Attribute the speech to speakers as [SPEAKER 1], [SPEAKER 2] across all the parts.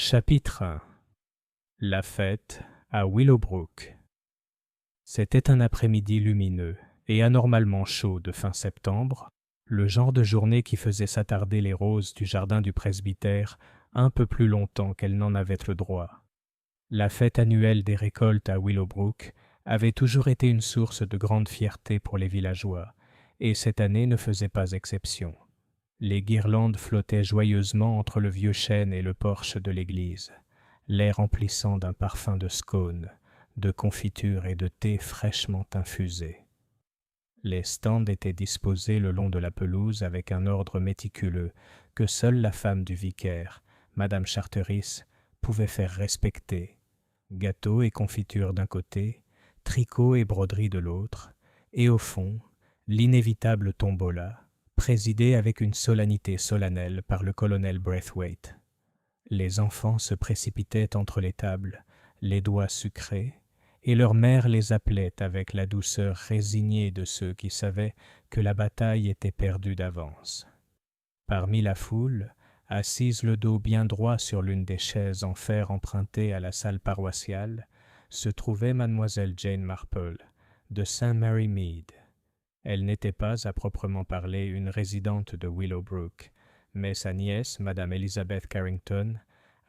[SPEAKER 1] Chapitre 1. La fête à Willowbrook. C'était un après-midi lumineux et anormalement chaud de fin septembre, le genre de journée qui faisait s'attarder les roses du jardin du presbytère un peu plus longtemps qu'elles n'en avaient le droit. La fête annuelle des récoltes à Willowbrook avait toujours été une source de grande fierté pour les villageois, et cette année ne faisait pas exception. Les guirlandes flottaient joyeusement entre le vieux chêne et le porche de l'église, l'air emplissant d'un parfum de scones, de confitures et de thé fraîchement infusé. Les stands étaient disposés le long de la pelouse avec un ordre méticuleux que seule la femme du vicaire, Madame Charteris, pouvait faire respecter. Gâteaux et confitures d'un côté, tricots et broderies de l'autre, et au fond, l'inévitable tombola, présidée avec une solennité solennelle par le colonel Braithwaite. Les enfants se précipitaient entre les tables, les doigts sucrés, et leur mère les appelait avec la douceur résignée de ceux qui savaient que la bataille était perdue d'avance. Parmi la foule, assise le dos bien droit sur l'une des chaises en fer empruntées à la salle paroissiale, se trouvait mademoiselle Jane Marple, de St. Mary Mead. Elle n'était pas, à proprement parler, une résidente de Willowbrook, mais sa nièce, madame Elizabeth Carrington,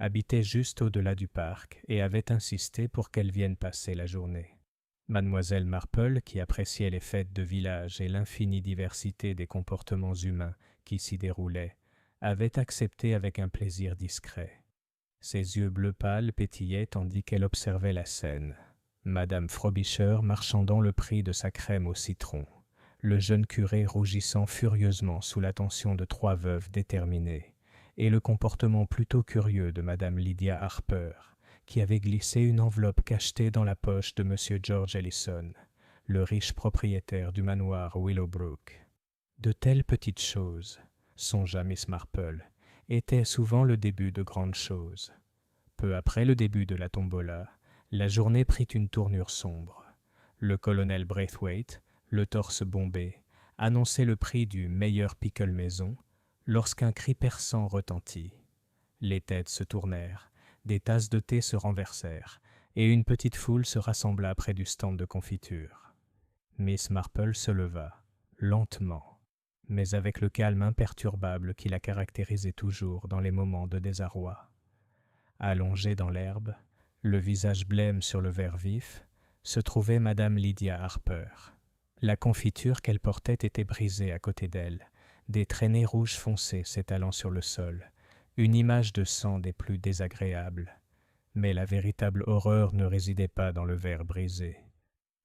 [SPEAKER 1] habitait juste au-delà du parc et avait insisté pour qu'elle vienne passer la journée. Mademoiselle Marple, qui appréciait les fêtes de village et l'infinie diversité des comportements humains qui s'y déroulaient, avait accepté avec un plaisir discret. Ses yeux bleu pâle pétillaient tandis qu'elle observait la scène. Madame Frobisher marchandant le prix de sa crème au citron, le jeune curé rougissant furieusement sous l'attention de trois veuves déterminées, et le comportement plutôt curieux de madame Lydia Harper, qui avait glissé une enveloppe cachetée dans la poche de monsieur George Ellison, le riche propriétaire du manoir Willowbrook. De telles petites choses, songea Miss Marple, étaient souvent le début de grandes choses. Peu après le début de la tombola, la journée prit une tournure sombre. Le colonel Braithwaite, le torse bombé, annonçait le prix du meilleur pickle maison lorsqu'un cri perçant retentit. Les têtes se tournèrent, des tasses de thé se renversèrent, et une petite foule se rassembla près du stand de confiture. Miss Marple se leva, lentement, mais avec le calme imperturbable qui la caractérisait toujours dans les moments de désarroi. Allongée dans l'herbe, le visage blême sur le verre vif, se trouvait madame Lydia Harper. La confiture qu'elle portait était brisée à côté d'elle, des traînées rouges foncées s'étalant sur le sol, une image de sang des plus désagréables. Mais la véritable horreur ne résidait pas dans le verre brisé.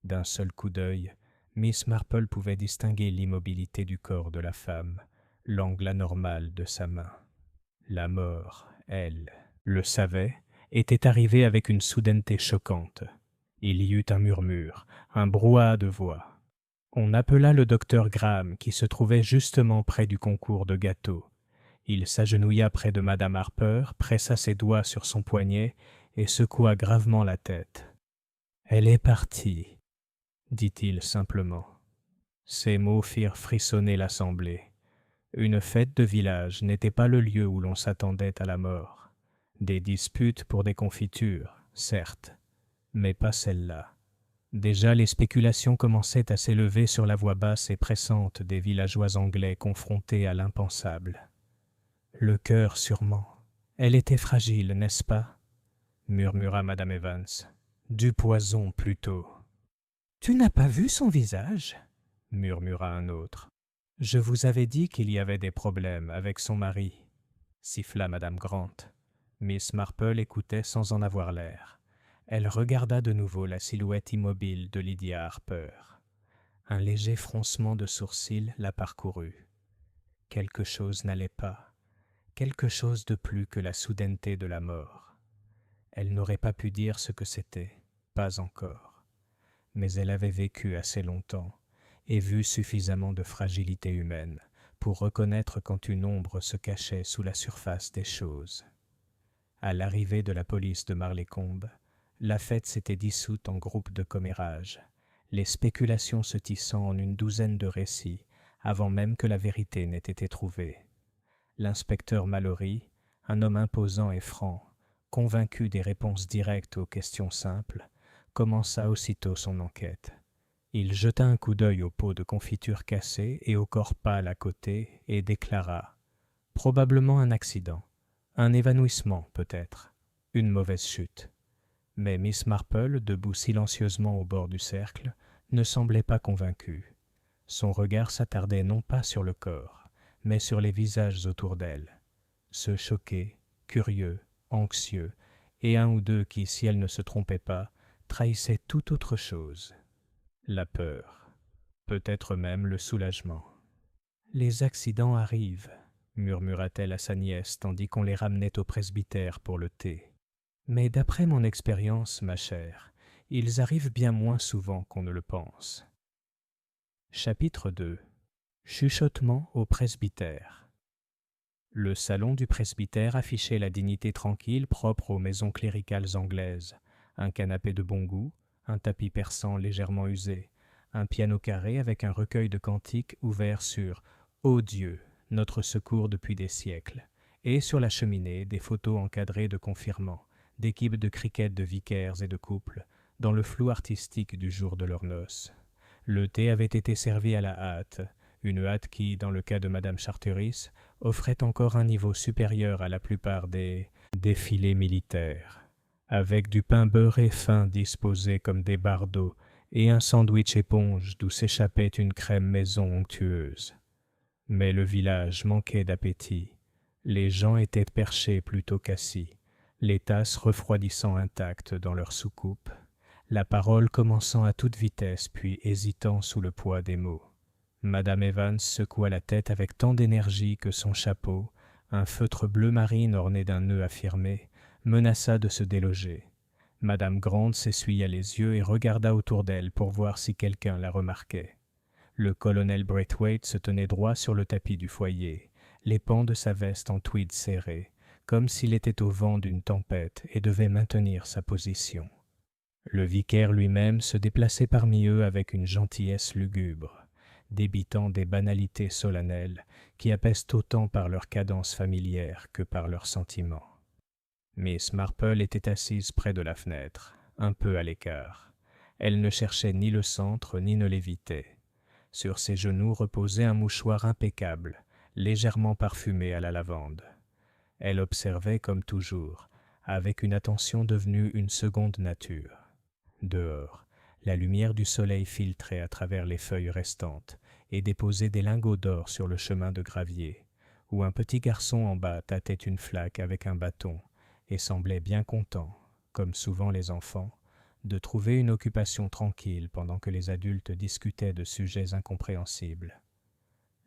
[SPEAKER 1] D'un seul coup d'œil, Miss Marple pouvait distinguer l'immobilité du corps de la femme, l'angle anormal de sa main. La mort, elle, le savait, était arrivée avec une soudaineté choquante. Il y eut un murmure, un brouhaha de voix. On appela le docteur Graham, qui se trouvait justement près du concours de gâteaux. Il s'agenouilla près de madame Harper, pressa ses doigts sur son poignet et secoua gravement la tête. « Elle est partie, » dit-il simplement. Ces mots firent frissonner l'assemblée. Une fête de village n'était pas le lieu où l'on s'attendait à la mort. Des disputes pour des confitures, certes, mais pas celle-là. Déjà les spéculations commençaient à s'élever sur la voix basse et pressante des villageois anglais confrontés à l'impensable. Le cœur sûrement. Elle était fragile, n'est-ce pas ? Murmura madame Evans. Du poison plutôt. Tu n'as pas vu son visage ? Murmura un autre. Je vous avais dit qu'il y avait des problèmes avec son mari, siffla madame Grant. Miss Marple écoutait sans en avoir l'air. Elle regarda de nouveau la silhouette immobile de Lydia Harper. Un léger froncement de sourcils la parcourut. Quelque chose n'allait pas, quelque chose de plus que la soudaineté de la mort. Elle n'aurait pas pu dire ce que c'était, pas encore. Mais elle avait vécu assez longtemps et vu suffisamment de fragilité humaine pour reconnaître quand une ombre se cachait sous la surface des choses. À l'arrivée de la police de Marlécombe, la fête s'était dissoute en groupes de commérages, les spéculations se tissant en une douzaine de récits, avant même que la vérité n'ait été trouvée. L'inspecteur Mallory, un homme imposant et franc, convaincu des réponses directes aux questions simples, commença aussitôt son enquête. Il jeta un coup d'œil au pot de confiture cassé et au corps pâle à côté et déclara « Probablement un accident, un évanouissement peut-être, une mauvaise chute. » Mais Miss Marple, debout silencieusement au bord du cercle, ne semblait pas convaincue. Son regard s'attardait non pas sur le corps, mais sur les visages autour d'elle, ceux choqués, curieux, anxieux, et un ou deux qui, si elle ne se trompait pas, trahissaient toute autre chose. La peur, peut-être même le soulagement. « Les accidents arrivent, » murmura-t-elle à sa nièce tandis qu'on les ramenait au presbytère pour le thé. « Mais d'après mon expérience, ma chère, ils arrivent bien moins souvent qu'on ne le pense. » Chapitre 2. Chuchotement au presbytère. Le salon du presbytère affichait la dignité tranquille propre aux maisons cléricales anglaises. Un canapé de bon goût, un tapis persan légèrement usé, un piano carré avec un recueil de cantiques ouvert sur « Ô Dieu, notre secours depuis des siècles », et sur la cheminée des photos encadrées de confirmants, d'équipes de cricket de vicaires et de couples, dans le flou artistique du jour de leurs noces. Le thé avait été servi à la hâte, une hâte qui, dans le cas de Madame Charteris, offrait encore un niveau supérieur à la plupart des défilés militaires. Avec du pain beurré fin disposé comme des bardeaux et un sandwich éponge d'où s'échappait une crème maison onctueuse. Mais le village manquait d'appétit. Les gens étaient perchés plutôt qu'assis, les tasses refroidissant intactes dans leurs soucoupes, la parole commençant à toute vitesse puis hésitant sous le poids des mots. Madame Evans secoua la tête avec tant d'énergie que son chapeau, un feutre bleu marine orné d'un nœud affirmé, menaça de se déloger. Madame Grant s'essuya les yeux et regarda autour d'elle pour voir si quelqu'un la remarquait. Le colonel Braithwaite se tenait droit sur le tapis du foyer, les pans de sa veste en tweed serré, comme s'il était au vent d'une tempête et devait maintenir sa position. Le vicaire lui-même se déplaçait parmi eux avec une gentillesse lugubre, débitant des banalités solennelles qui apaisent autant par leur cadence familière que par leurs sentiments. Miss Marple était assise près de la fenêtre, un peu à l'écart. Elle ne cherchait ni le centre ni ne l'évitait. Sur ses genoux reposait un mouchoir impeccable, légèrement parfumé à la lavande. Elle observait comme toujours, avec une attention devenue une seconde nature. Dehors, la lumière du soleil filtrait à travers les feuilles restantes et déposait des lingots d'or sur le chemin de gravier, où un petit garçon en bas tâtait une flaque avec un bâton et semblait bien content, comme souvent les enfants, de trouver une occupation tranquille pendant que les adultes discutaient de sujets incompréhensibles.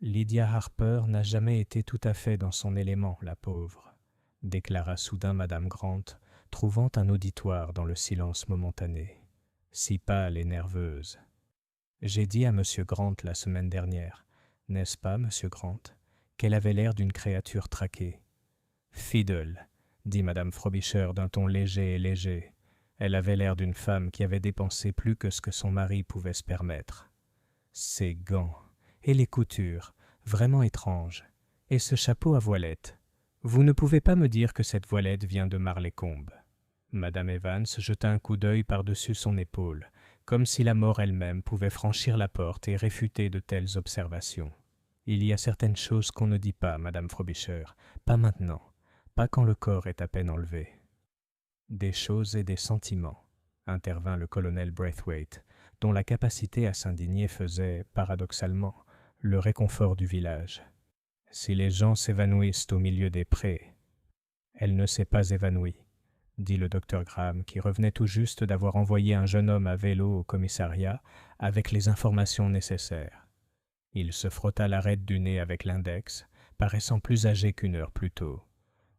[SPEAKER 1] Lydia Harper n'a jamais été tout à fait dans son élément, la pauvre, déclara soudain Madame Grant, trouvant un auditoire dans le silence momentané. Si pâle et nerveuse. J'ai dit à M. Grant la semaine dernière, n'est-ce pas, M. Grant, qu'elle avait l'air d'une créature traquée. Fiddle, dit Madame Frobisher d'un ton léger et léger. Elle avait l'air d'une femme qui avait dépensé plus que ce que son mari pouvait se permettre. Ces gants, et les coutures, vraiment étranges, et ce chapeau à voilette. Vous ne pouvez pas me dire que cette voilette vient de Marleycombe. Madame Evans jeta un coup d'œil par-dessus son épaule, comme si la mort elle-même pouvait franchir la porte et réfuter de telles observations. Il y a certaines choses qu'on ne dit pas, Madame Frobisher, pas maintenant, pas quand le corps est à peine enlevé. Des choses et des sentiments, intervint le colonel Braithwaite, dont la capacité à s'indigner faisait, paradoxalement, le réconfort du village. Si les gens s'évanouissent au milieu des prés, elle ne s'est pas évanouie, dit le docteur Graham, qui revenait tout juste d'avoir envoyé un jeune homme à vélo au commissariat avec les informations nécessaires. Il se frotta l'arête du nez avec l'index, paraissant plus âgé qu'une heure plus tôt.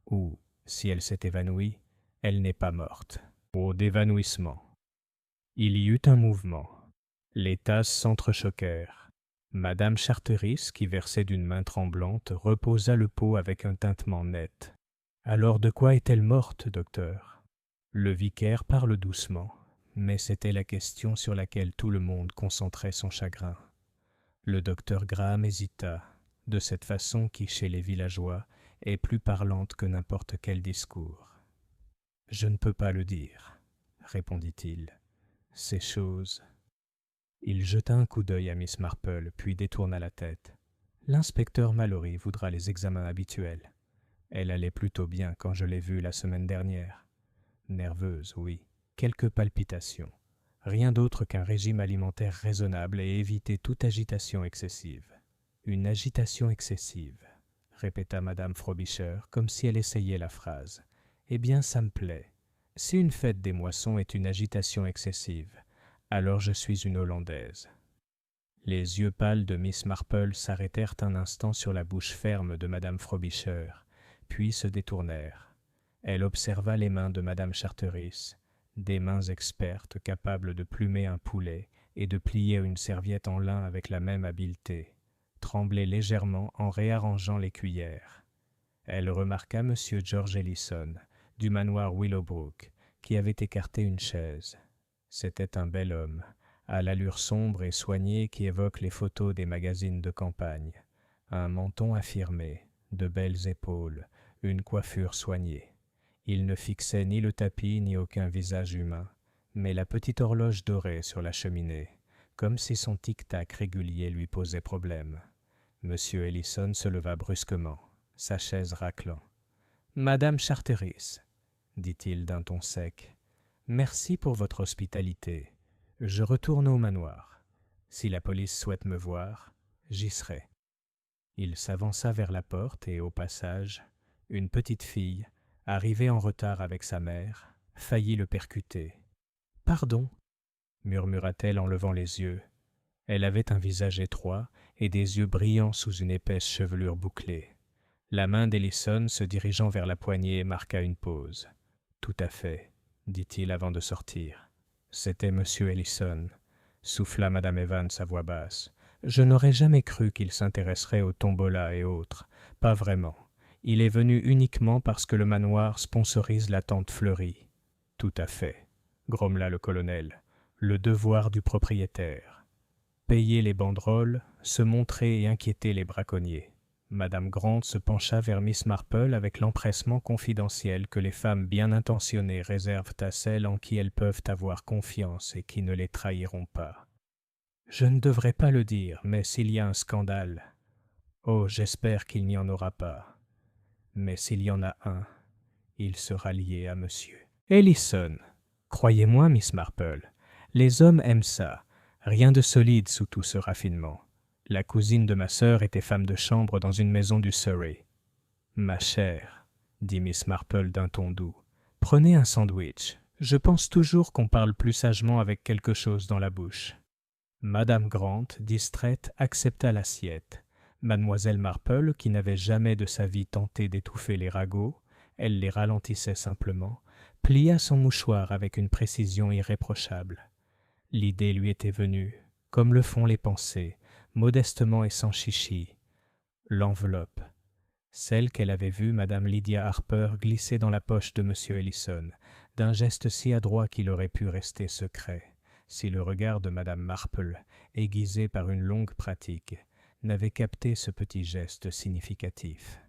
[SPEAKER 1] Ou, si elle s'est évanouie, elle n'est pas morte. Au d'évanouissement. Il y eut un mouvement. Les tasses s'entrechoquèrent. Madame Charteris, qui versait d'une main tremblante, reposa le pot avec un tintement net. « Alors de quoi est-elle morte, docteur ?» Le vicaire parle doucement, mais c'était la question sur laquelle tout le monde concentrait son chagrin. Le docteur Graham hésita, de cette façon qui, chez les villageois, est plus parlante que n'importe quel discours. Je ne peux pas le dire, répondit-il. Ces choses. Il jeta un coup d'œil à Miss Marple, puis détourna la tête. L'inspecteur Mallory voudra les examens habituels. Elle allait plutôt bien quand je l'ai vue la semaine dernière. Nerveuse, oui. Quelques palpitations. Rien d'autre qu'un régime alimentaire raisonnable et éviter toute agitation excessive. Une agitation excessive, répéta madame Frobisher, comme si elle essayait la phrase. Eh bien, ça me plaît. Si une fête des moissons est une agitation excessive, alors je suis une Hollandaise. Les yeux pâles de Miss Marple s'arrêtèrent un instant sur la bouche ferme de madame Frobisher, puis se détournèrent. Elle observa les mains de madame Charteris, des mains expertes capables de plumer un poulet et de plier une serviette en lin avec la même habileté, trembler légèrement en réarrangeant les cuillères. Elle remarqua M. George Ellison, du manoir Willowbrook, qui avait écarté une chaise. C'était un bel homme, à l'allure sombre et soignée qui évoque les photos des magazines de campagne. Un menton affirmé, de belles épaules, une coiffure soignée. Il ne fixait ni le tapis ni aucun visage humain, mais la petite horloge dorée sur la cheminée, comme si son tic-tac régulier lui posait problème. M. Ellison se leva brusquement, sa chaise raclant. « Madame Charteris, dit-il d'un ton sec, merci pour votre hospitalité. Je retourne au manoir. Si la police souhaite me voir, j'y serai. » Il s'avança vers la porte et, au passage, une petite fille, arrivée en retard avec sa mère, faillit le percuter. « Pardon, » murmura-t-elle en levant les yeux. Elle avait un visage étroit et des yeux brillants sous une épaisse chevelure bouclée. La main d'Ellison se dirigeant vers la poignée marqua une pause. « Tout à fait, » dit-il avant de sortir. C'était M. Ellison, souffla Madame Evans à voix basse. Je n'aurais jamais cru qu'il s'intéresserait aux tombolas et autres. Pas vraiment. Il est venu uniquement parce que le manoir sponsorise la tente fleurie. Tout à fait, grommela le colonel. Le devoir du propriétaire. Payer les banderoles, se montrer et inquiéter les braconniers. Madame Grant se pencha vers Miss Marple avec l'empressement confidentiel que les femmes bien intentionnées réservent à celles en qui elles peuvent avoir confiance et qui ne les trahiront pas. « Je ne devrais pas le dire, mais s'il y a un scandale... Oh, j'espère qu'il n'y en aura pas. Mais s'il y en a un, il sera lié à monsieur. Ellison, croyez-moi, Miss Marple, les hommes aiment ça. Rien de solide sous tout ce raffinement. La cousine de ma sœur était femme de chambre dans une maison du Surrey. « Ma chère, » dit Miss Marple d'un ton doux, « prenez un sandwich. Je pense toujours qu'on parle plus sagement avec quelque chose dans la bouche. » Madame Grant, distraite, accepta l'assiette. Mademoiselle Marple, qui n'avait jamais de sa vie tenté d'étouffer les ragots, elle les ralentissait simplement, plia son mouchoir avec une précision irréprochable. L'idée lui était venue, comme le font les pensées, modestement et sans chichi. L'enveloppe, celle qu'elle avait vue Madame Lydia Harper glisser dans la poche de M. Ellison, d'un geste si adroit qu'il aurait pu rester secret, si le regard de Madame Marple, aiguisé par une longue pratique, n'avait capté ce petit geste significatif.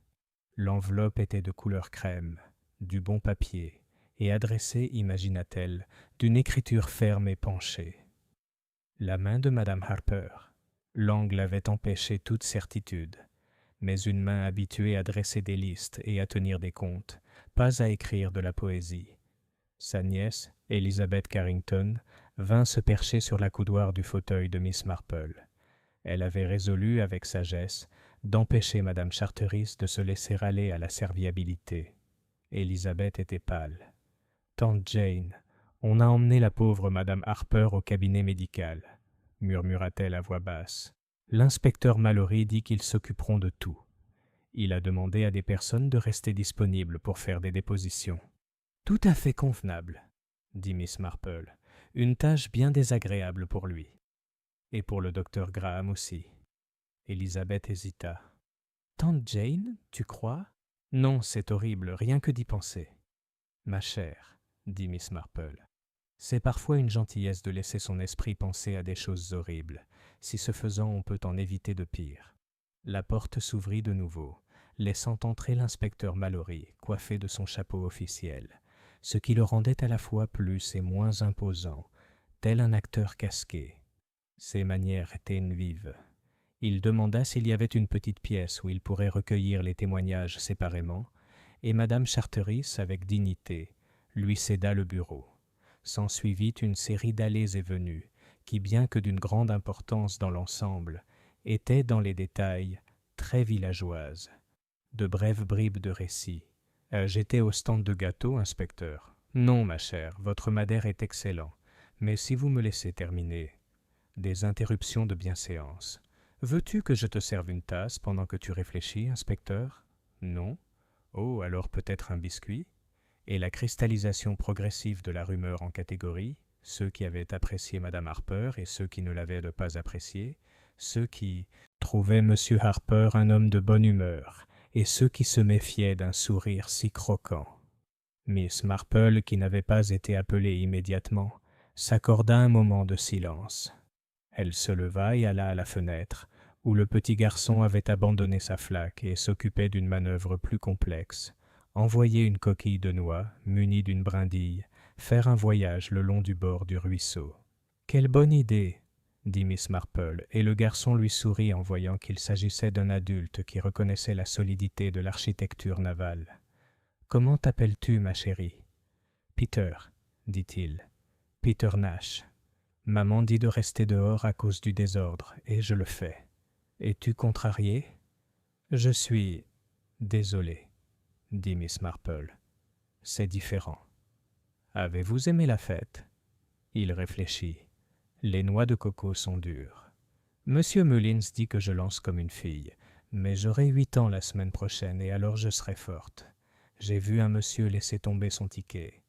[SPEAKER 1] L'enveloppe était de couleur crème, du bon papier, et adressée, imagina-t-elle, d'une écriture ferme et penchée. La main de Madame Harper. L'angle avait empêché toute certitude, mais une main habituée à dresser des listes et à tenir des comptes, pas à écrire de la poésie. Sa nièce, Elizabeth Carrington, vint se percher sur l'accoudoir du fauteuil de Miss Marple. Elle avait résolu, avec sagesse, d'empêcher Madame Charteris de se laisser aller à la serviabilité. Elizabeth était pâle. « Tante Jane, on a emmené la pauvre Madame Harper au cabinet médical, » murmura-t-elle à voix basse. « L'inspecteur Mallory dit qu'ils s'occuperont de tout. Il a demandé à des personnes de rester disponibles pour faire des dépositions. »« Tout à fait convenable, » dit Miss Marple. « Une tâche bien désagréable pour lui. Et pour le docteur Graham aussi. » Elizabeth hésita. « Tante Jane, tu crois ? » ?»« Non, c'est horrible, rien que d'y penser. »« Ma chère, » dit Miss Marple, « c'est parfois une gentillesse de laisser son esprit penser à des choses horribles. Si ce faisant, on peut en éviter de pire. » La porte s'ouvrit de nouveau, laissant entrer l'inspecteur Mallory, coiffé de son chapeau officiel. ce qui le rendait à la fois plus et moins imposant, tel un acteur casqué. Ses manières étaient vives. Il demanda s'il y avait une petite pièce où il pourrait recueillir les témoignages séparément, et madame Charteris, avec dignité, lui céda le bureau. S'ensuivit une série d'allées et venues, qui, bien que d'une grande importance dans l'ensemble, étaient dans les détails très villageoises. De brèves bribes de récits. J'étais au stand de gâteaux, inspecteur. Non, ma chère, votre madère est excellent. Mais si vous me laissez terminer. Des interruptions de bienséance. Veux-tu que je te serve une tasse pendant que tu réfléchis, inspecteur? Non? Oh, alors peut-être un biscuit? Et la cristallisation progressive de la rumeur en catégories, ceux qui avaient apprécié madame Harper et ceux qui ne l'avaient pas apprécié, ceux qui trouvaient M. Harper un homme de bonne humeur, et ceux qui se méfiaient d'un sourire si croquant. Miss Marple, qui n'avait pas été appelée immédiatement, s'accorda un moment de silence. Elle se leva et alla à la fenêtre, où le petit garçon avait abandonné sa flaque et s'occupait d'une manœuvre plus complexe, envoyer une coquille de noix, munie d'une brindille, faire un voyage le long du bord du ruisseau. « Quelle bonne idée !» dit Miss Marple, et le garçon lui sourit en voyant qu'il s'agissait d'un adulte qui reconnaissait la solidité de l'architecture navale. « Comment t'appelles-tu, ma chérie ?»« Peter, dit-il. Peter Nash. Maman dit de rester dehors à cause du désordre, et je le fais. Es-tu contrarié ? Je suis désolé, dit Miss Marple. C'est différent. Avez-vous aimé la fête ? Il réfléchit. Les noix de coco sont dures. Monsieur Mullins dit que je lance comme une fille, mais j'aurai 8 ans la semaine prochaine et alors je serai forte. J'ai vu un monsieur laisser tomber son ticket.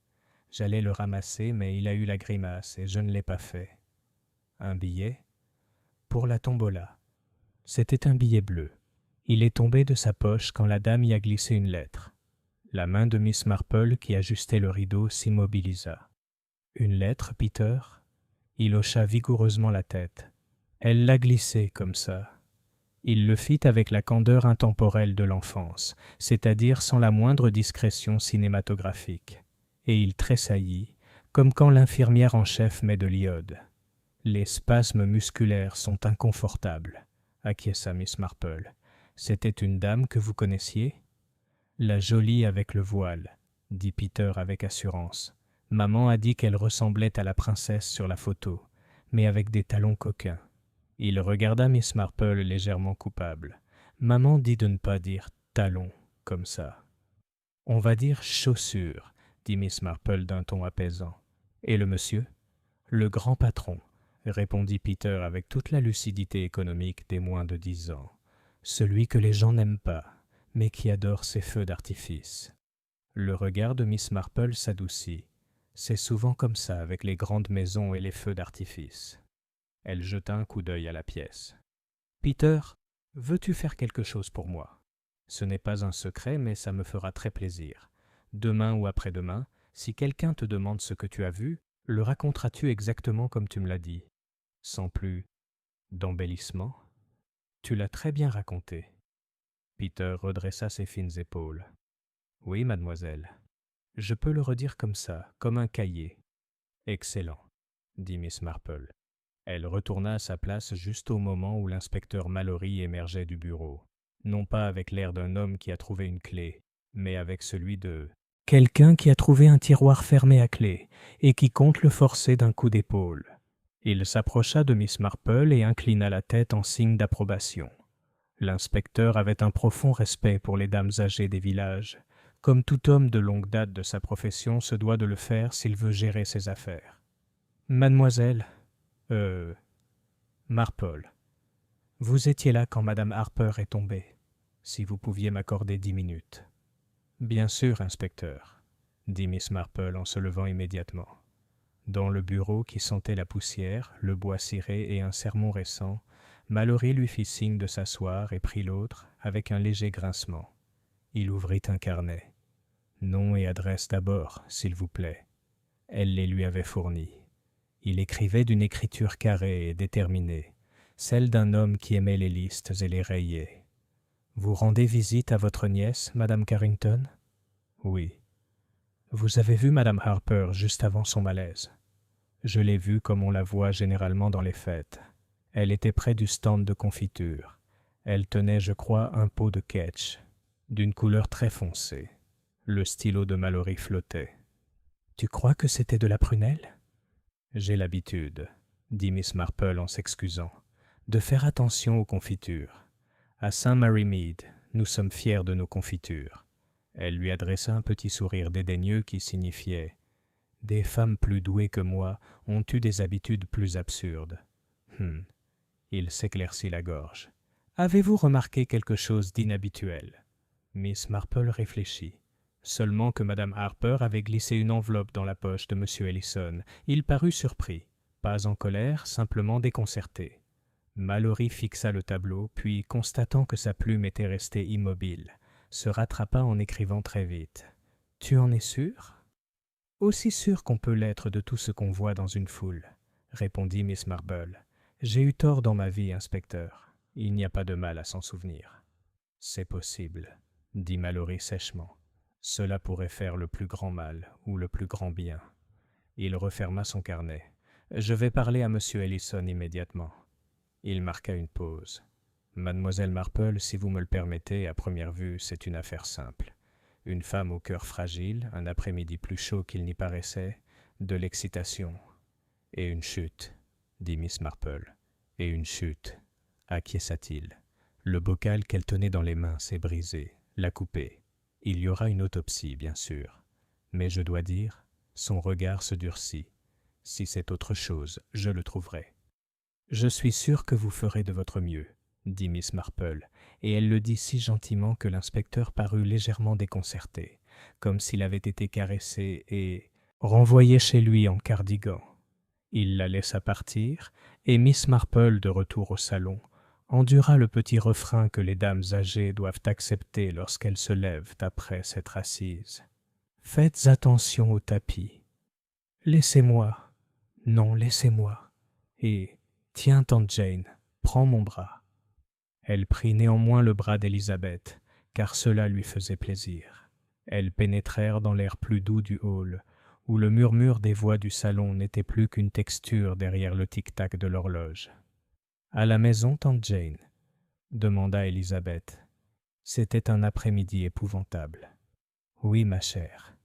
[SPEAKER 1] J'allais le ramasser, mais il a eu la grimace et je ne l'ai pas fait. Un billet ? Pour la tombola. C'était un billet bleu. Il est tombé de sa poche quand la dame y a glissé une lettre. La main de Miss Marple, qui ajustait le rideau, s'immobilisa. « Une lettre, Peter ?» Il hocha vigoureusement la tête. Elle l'a glissée comme ça. Il le fit avec la candeur intemporelle de l'enfance, c'est-à-dire sans la moindre discrétion cinématographique. Et il tressaillit, comme quand l'infirmière en chef met de l'iode. « Les spasmes musculaires sont inconfortables, » acquiesça Miss Marple. « C'était une dame que vous connaissiez ?»« La jolie avec le voile, » dit Peter avec assurance. « Maman a dit qu'elle ressemblait à la princesse sur la photo, mais avec des talons coquins. » Il regarda Miss Marple légèrement coupable. « Maman dit de ne pas dire « talons » comme ça. »« On va dire « chaussures », dit Miss Marple d'un ton apaisant. « Et le monsieur ?»« Le grand patron. » répondit Peter avec toute la lucidité économique des moins de 10 ans. Celui que les gens n'aiment pas, mais qui adore ses feux d'artifice. Le regard de Miss Marple s'adoucit. C'est souvent comme ça avec les grandes maisons et les feux d'artifice. Elle jeta un coup d'œil à la pièce. « Peter, veux-tu faire quelque chose pour moi ? Ce n'est pas un secret, mais ça me fera très plaisir. Demain ou après-demain, si quelqu'un te demande ce que tu as vu, le raconteras-tu exactement comme tu me l'as dit ? Sans plus d'embellissement ? Tu l'as très bien raconté. » Peter redressa ses fines épaules. « Oui, mademoiselle. Je peux le redire comme ça, comme un cahier. »« Excellent, » dit Miss Marple. Elle retourna à sa place juste au moment où l'inspecteur Mallory émergeait du bureau, non pas avec l'air d'un homme qui a trouvé une clé, mais avec celui de quelqu'un qui a trouvé un tiroir fermé à clé et qui compte le forcer d'un coup d'épaule. Il s'approcha de Miss Marple et inclina la tête en signe d'approbation. L'inspecteur avait un profond respect pour les dames âgées des villages, comme tout homme de longue date de sa profession se doit de le faire s'il veut gérer ses affaires. « Mademoiselle, Marple, vous étiez là quand madame Harper est tombée, si vous pouviez m'accorder 10 minutes. »« Bien sûr, inspecteur, » dit Miss Marple en se levant immédiatement. Dans le bureau qui sentait la poussière, le bois ciré et un sermon récent, Mallory lui fit signe de s'asseoir et prit l'autre avec un léger grincement. Il ouvrit un carnet. « Nom et adresse d'abord, s'il vous plaît. » Elle les lui avait fournis. Il écrivait d'une écriture carrée et déterminée, celle d'un homme qui aimait les listes et les rayait. « Vous rendez visite à votre nièce, Madame Carrington ? » « Oui. » « Vous avez vu Madame Harper juste avant son malaise. Je l'ai vue comme on la voit généralement dans les fêtes. Elle était près du stand de confiture. Elle tenait, je crois, un pot de ketch, d'une couleur très foncée. Le stylo de Mallory flottait. « Tu crois que c'était de la prunelle ?» « J'ai l'habitude, » dit Miss Marple en s'excusant, « de faire attention aux confitures. À St. Mary Mead, nous sommes fiers de nos confitures. » Elle lui adressa un petit sourire dédaigneux qui signifiait « Des femmes plus douées que moi ont eu des habitudes plus absurdes. » Il s'éclaircit la gorge. « Avez-vous remarqué quelque chose d'inhabituel ?» Miss Marple réfléchit. Seulement que Madame Harper avait glissé une enveloppe dans la poche de M. Ellison. Il parut surpris, pas en colère, simplement déconcerté. Mallory fixa le tableau, puis, constatant que sa plume était restée immobile, se rattrapa en écrivant très vite. « Tu en es sûr ?»« Aussi sûr qu'on peut l'être de tout ce qu'on voit dans une foule, » répondit Miss Marple. « J'ai eu tort dans ma vie, inspecteur. Il n'y a pas de mal à s'en souvenir. »« C'est possible, » dit Mallory sèchement. « Cela pourrait faire le plus grand mal ou le plus grand bien. » Il referma son carnet. « Je vais parler à M. Ellison immédiatement. » Il marqua une pause. « Mademoiselle Marple, si vous me le permettez, à première vue, c'est une affaire simple. Une femme au cœur fragile, un après-midi plus chaud qu'il n'y paraissait, de l'excitation. Et une chute, dit Miss Marple. Et une chute, acquiesça-t-il. Le bocal qu'elle tenait dans les mains s'est brisé, l'a coupé. Il y aura une autopsie, bien sûr. Mais je dois dire, son regard se durcit. Si c'est autre chose, je le trouverai. Je suis sûr que vous ferez de votre mieux, dit Miss Marple, et elle le dit si gentiment que l'inspecteur parut légèrement déconcerté, comme s'il avait été caressé et renvoyé chez lui en cardigan. Il la laissa partir, et Miss Marple, de retour au salon, endura le petit refrain que les dames âgées doivent accepter lorsqu'elles se lèvent après s'être assises. « Faites attention au tapis. Laissez-moi. Non, laissez-moi. Et tiens, tante Jane, prends mon bras. » Elle prit néanmoins le bras d'Élisabeth, car cela lui faisait plaisir. Elles pénétrèrent dans l'air plus doux du hall, où le murmure des voix du salon n'était plus qu'une texture derrière le tic-tac de l'horloge. « À la maison, tante Jane ?» demanda Élisabeth. C'était un après-midi épouvantable. « Oui, ma chère, »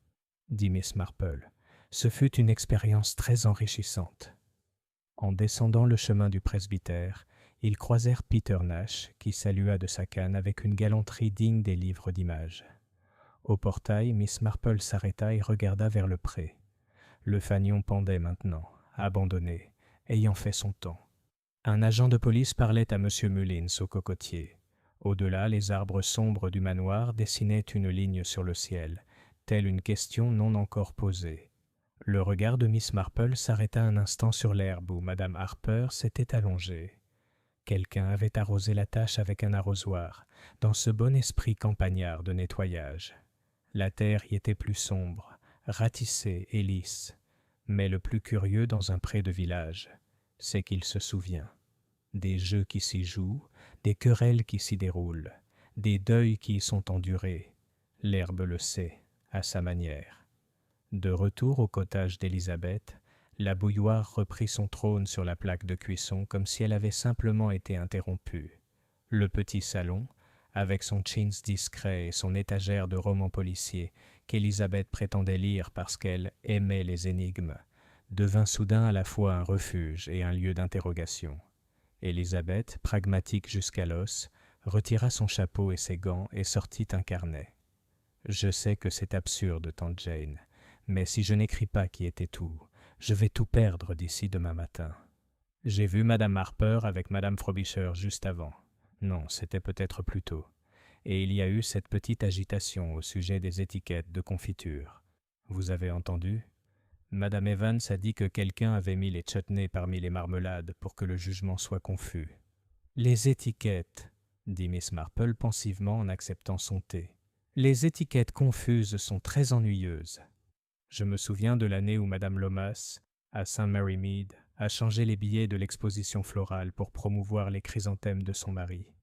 [SPEAKER 1] dit Miss Marple. Ce fut une expérience très enrichissante. En descendant le chemin du presbytère, ils croisèrent Peter Nash, qui salua de sa canne avec une galanterie digne des livres d'images. Au portail, Miss Marple s'arrêta et regarda vers le pré. Le fanion pendait maintenant, abandonné, ayant fait son temps. Un agent de police parlait à M. Mullins au cocotier. Au-delà, les arbres sombres du manoir dessinaient une ligne sur le ciel, telle une question non encore posée. Le regard de Miss Marple s'arrêta un instant sur l'herbe où Madame Harper s'était allongée. Quelqu'un avait arrosé la tâche avec un arrosoir, dans ce bon esprit campagnard de nettoyage. La terre y était plus sombre, ratissée et lisse. Mais le plus curieux dans un pré de village, c'est qu'il se souvient. Des jeux qui s'y jouent, des querelles qui s'y déroulent, des deuils qui y sont endurés. L'herbe le sait, à sa manière. De retour au cottage d'Élisabeth, la bouilloire reprit son trône sur la plaque de cuisson comme si elle avait simplement été interrompue. Le petit salon, avec son chintz discret et son étagère de romans policiers qu'Élisabeth prétendait lire parce qu'elle aimait les énigmes, devint soudain à la fois un refuge et un lieu d'interrogation. Élisabeth, pragmatique jusqu'à l'os, retira son chapeau et ses gants et sortit un carnet. « Je sais que c'est absurde, tante Jane, mais si je n'écris pas qui était tout, je vais tout perdre d'ici demain matin. J'ai vu Madame Harper avec Madame Frobisher juste avant. Non, c'était peut-être plus tôt. Et il y a eu cette petite agitation au sujet des étiquettes de confiture. Vous avez entendu ? Madame Evans a dit que quelqu'un avait mis les chutneys parmi les marmelades pour que le jugement soit confus. « Les étiquettes, » dit Miss Marple pensivement en acceptant son thé. « Les étiquettes confuses sont très ennuyeuses. Je me souviens de l'année où Madame Lomas, à St. Mary Mead, a changé les billets de l'exposition florale pour promouvoir les chrysanthèmes de son mari.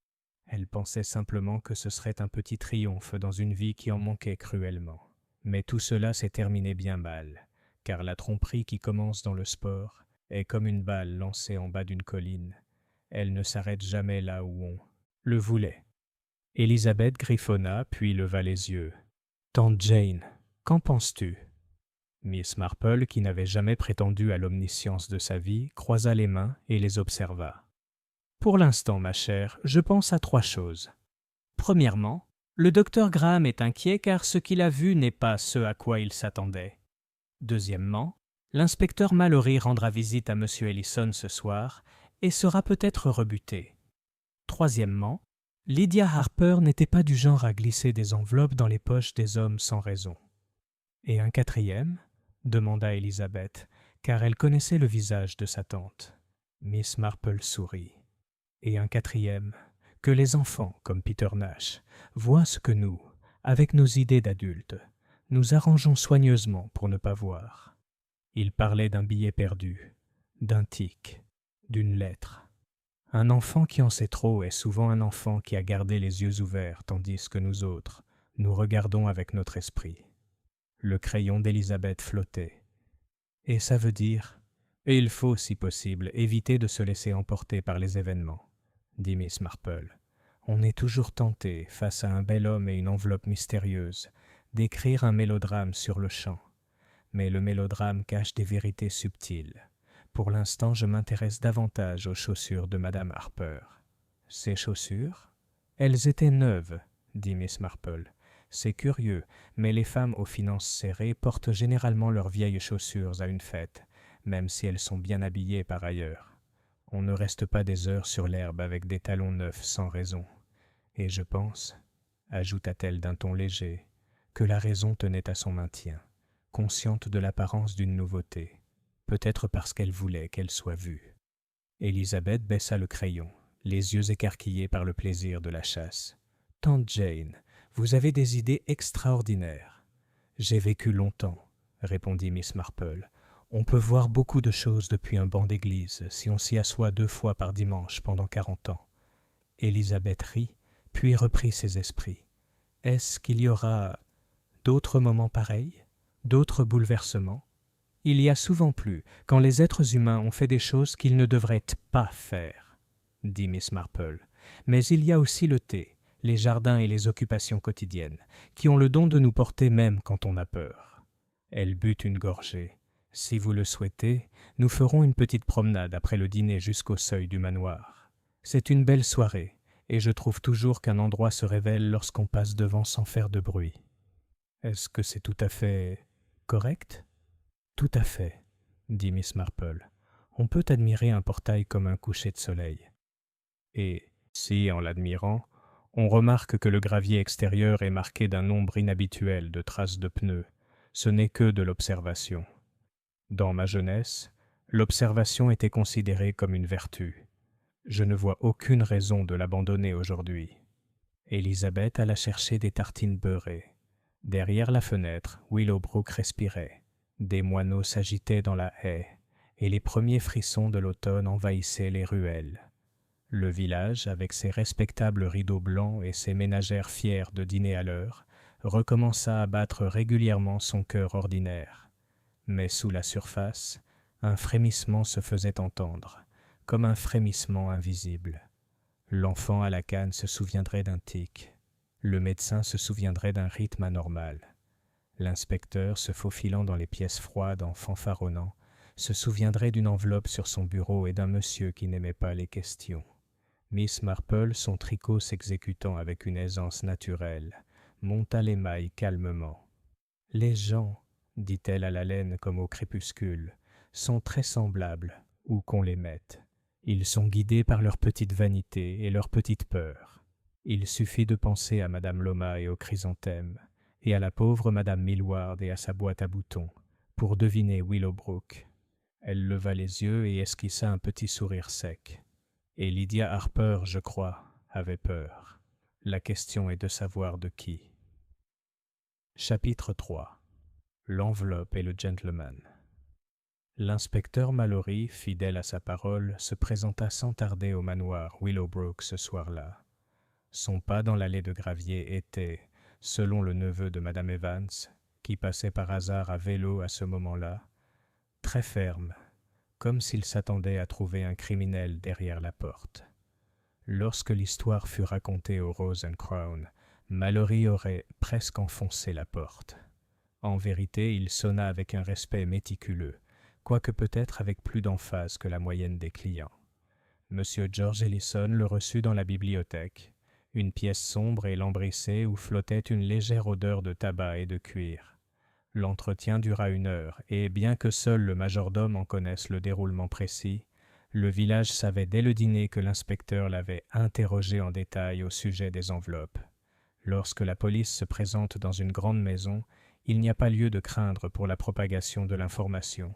[SPEAKER 1] Elle pensait simplement que ce serait un petit triomphe dans une vie qui en manquait cruellement. Mais tout cela s'est terminé bien mal, car la tromperie qui commence dans le sport est comme une balle lancée en bas d'une colline. Elle ne s'arrête jamais là où on le voulait. Élisabeth griffonna, puis leva les yeux. « Tante Jane, qu'en penses-tu » Miss Marple, qui n'avait jamais prétendu à l'omniscience de sa vie, croisa les mains et les observa. « Pour l'instant, ma chère, je pense à 3 choses. Premièrement, le docteur Graham est inquiet car ce qu'il a vu n'est pas ce à quoi il s'attendait. Deuxièmement, l'inspecteur Mallory rendra visite à M. Ellison ce soir et sera peut-être rebuté. Troisièmement, Lydia Harper n'était pas du genre à glisser des enveloppes dans les poches des hommes sans raison. Et un quatrième ? Demanda Élisabeth, car elle connaissait le visage de sa tante. Miss Marple sourit. Et un quatrième ? Que les enfants, comme Peter Nash, voient ce que nous, avec nos idées d'adultes, nous arrangeons soigneusement pour ne pas voir. Il parlait d'un billet perdu, d'un tic, d'une lettre. Un enfant qui en sait trop est souvent un enfant qui a gardé les yeux ouverts, tandis que nous autres, nous regardons avec notre esprit. Le crayon d'Élisabeth flottait. Et ça veut dire, et il faut, si possible, éviter de se laisser emporter par les événements, dit Miss Marple. On est toujours tenté, face à un bel homme et une enveloppe mystérieuse, d'écrire un mélodrame sur le champ. Mais le mélodrame cache des vérités subtiles. Pour l'instant, je m'intéresse davantage aux chaussures de Madame Harper. « Ces chaussures ? Elles étaient neuves, dit Miss Marple. C'est curieux, mais les femmes aux finances serrées portent généralement leurs vieilles chaussures à une fête, même si elles sont bien habillées par ailleurs. On ne reste pas des heures sur l'herbe avec des talons neufs sans raison. Et je pense, ajouta-t-elle d'un ton léger, que la raison tenait à son maintien, consciente de l'apparence d'une nouveauté, peut-être parce qu'elle voulait qu'elle soit vue. Élisabeth baissa le crayon, les yeux écarquillés par le plaisir de la chasse. « Tante Jane, vous avez des idées extraordinaires. »« J'ai vécu longtemps, » répondit Miss Marple. « On peut voir beaucoup de choses depuis un banc d'église si on s'y assoit 2 fois par dimanche pendant 40 ans. » Élisabeth rit, puis reprit ses esprits. « Est-ce qu'il y aura d'autres moments pareils, d'autres bouleversements ? Il y a souvent plus, quand les êtres humains ont fait des choses qu'ils ne devraient pas faire, » dit Miss Marple. « Mais il y a aussi le thé, les jardins et les occupations quotidiennes, qui ont le don de nous porter même quand on a peur. » Elle but une gorgée. « Si vous le souhaitez, nous ferons une petite promenade après le dîner jusqu'au seuil du manoir. C'est une belle soirée, et je trouve toujours qu'un endroit se révèle lorsqu'on passe devant sans faire de bruit. Est-ce que c'est tout à fait correct ? » « Tout à fait, » dit Miss Marple. « On peut admirer un portail comme un coucher de soleil. Et si, en l'admirant, on remarque que le gravier extérieur est marqué d'un nombre inhabituel de traces de pneus, ce n'est que de l'observation. Dans ma jeunesse, l'observation était considérée comme une vertu. Je ne vois aucune raison de l'abandonner aujourd'hui. » Élisabeth alla chercher des tartines beurrées. Derrière la fenêtre, Willowbrook respirait. Des moineaux s'agitaient dans la haie, et les premiers frissons de l'automne envahissaient les ruelles. Le village, avec ses respectables rideaux blancs et ses ménagères fières de dîner à l'heure, recommença à battre régulièrement son cœur ordinaire. Mais sous la surface, un frémissement se faisait entendre, comme un frémissement invisible. L'enfant à la canne se souviendrait d'un tic. Le médecin se souviendrait d'un rythme anormal. L'inspecteur, se faufilant dans les pièces froides en fanfaronnant, se souviendrait d'une enveloppe sur son bureau et d'un monsieur qui n'aimait pas les questions. Miss Marple, son tricot s'exécutant avec une aisance naturelle, monta les mailles calmement. « Les gens, dit-elle à la laine comme au crépuscule, sont très semblables, où qu'on les mette. Ils sont guidés par leur petite vanité et leur petite peur. Il suffit de penser à Madame Loma et aux chrysanthèmes, et à la pauvre Madame Millward et à sa boîte à boutons, pour deviner Willowbrook. » Elle leva les yeux et esquissa un petit sourire sec. Et Lydia Harper, je crois, avait peur. La question est de savoir de qui. Chapitre 3. L'enveloppe et le gentleman. L'inspecteur Mallory, fidèle à sa parole, se présenta sans tarder au manoir Willowbrook ce soir-là. Son pas dans l'allée de gravier était, selon le neveu de Madame Evans, qui passait par hasard à vélo à ce moment-là, très ferme, comme s'il s'attendait à trouver un criminel derrière la porte. Lorsque l'histoire fut racontée au Rose and Crown, Mallory aurait presque enfoncé la porte. En vérité, il sonna avec un respect méticuleux, quoique peut-être avec plus d'emphase que la moyenne des clients. M. George Ellison le reçut dans la bibliothèque, une pièce sombre et lambrissée où flottait une légère odeur de tabac et de cuir. L'entretien dura 1 heure, et bien que seul le majordome en connaisse le déroulement précis, le village savait dès le dîner que l'inspecteur l'avait interrogé en détail au sujet des enveloppes. Lorsque la police se présente dans une grande maison, il n'y a pas lieu de craindre pour la propagation de l'information.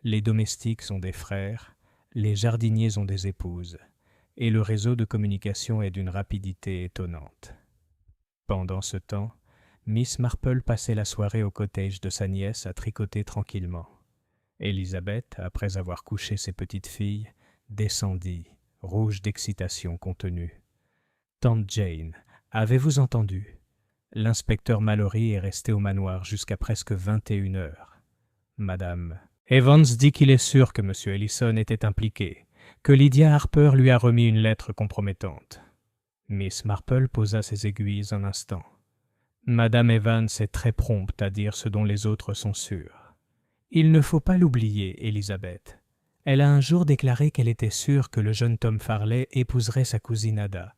[SPEAKER 1] Les domestiques sont des frères, les jardiniers ont des épouses, et le réseau de communication est d'une rapidité étonnante. Pendant ce temps, Miss Marple passait la soirée au cottage de sa nièce à tricoter tranquillement. Élisabeth, après avoir couché ses petites filles, descendit, rouge d'excitation contenue. « Tante Jane, avez-vous entendu ? L'inspecteur Mallory est resté au manoir jusqu'à presque 21 heures. Madame Evans dit qu'il est sûr que M. Ellison était impliqué, que Lydia Harper lui a remis une lettre compromettante. » Miss Marple posa ses aiguilles un instant. « Madame Evans est très prompte à dire ce dont les autres sont sûrs. Il ne faut pas l'oublier, Elisabeth. Elle a un jour déclaré qu'elle était sûre que le jeune Tom Farley épouserait sa cousine Ada,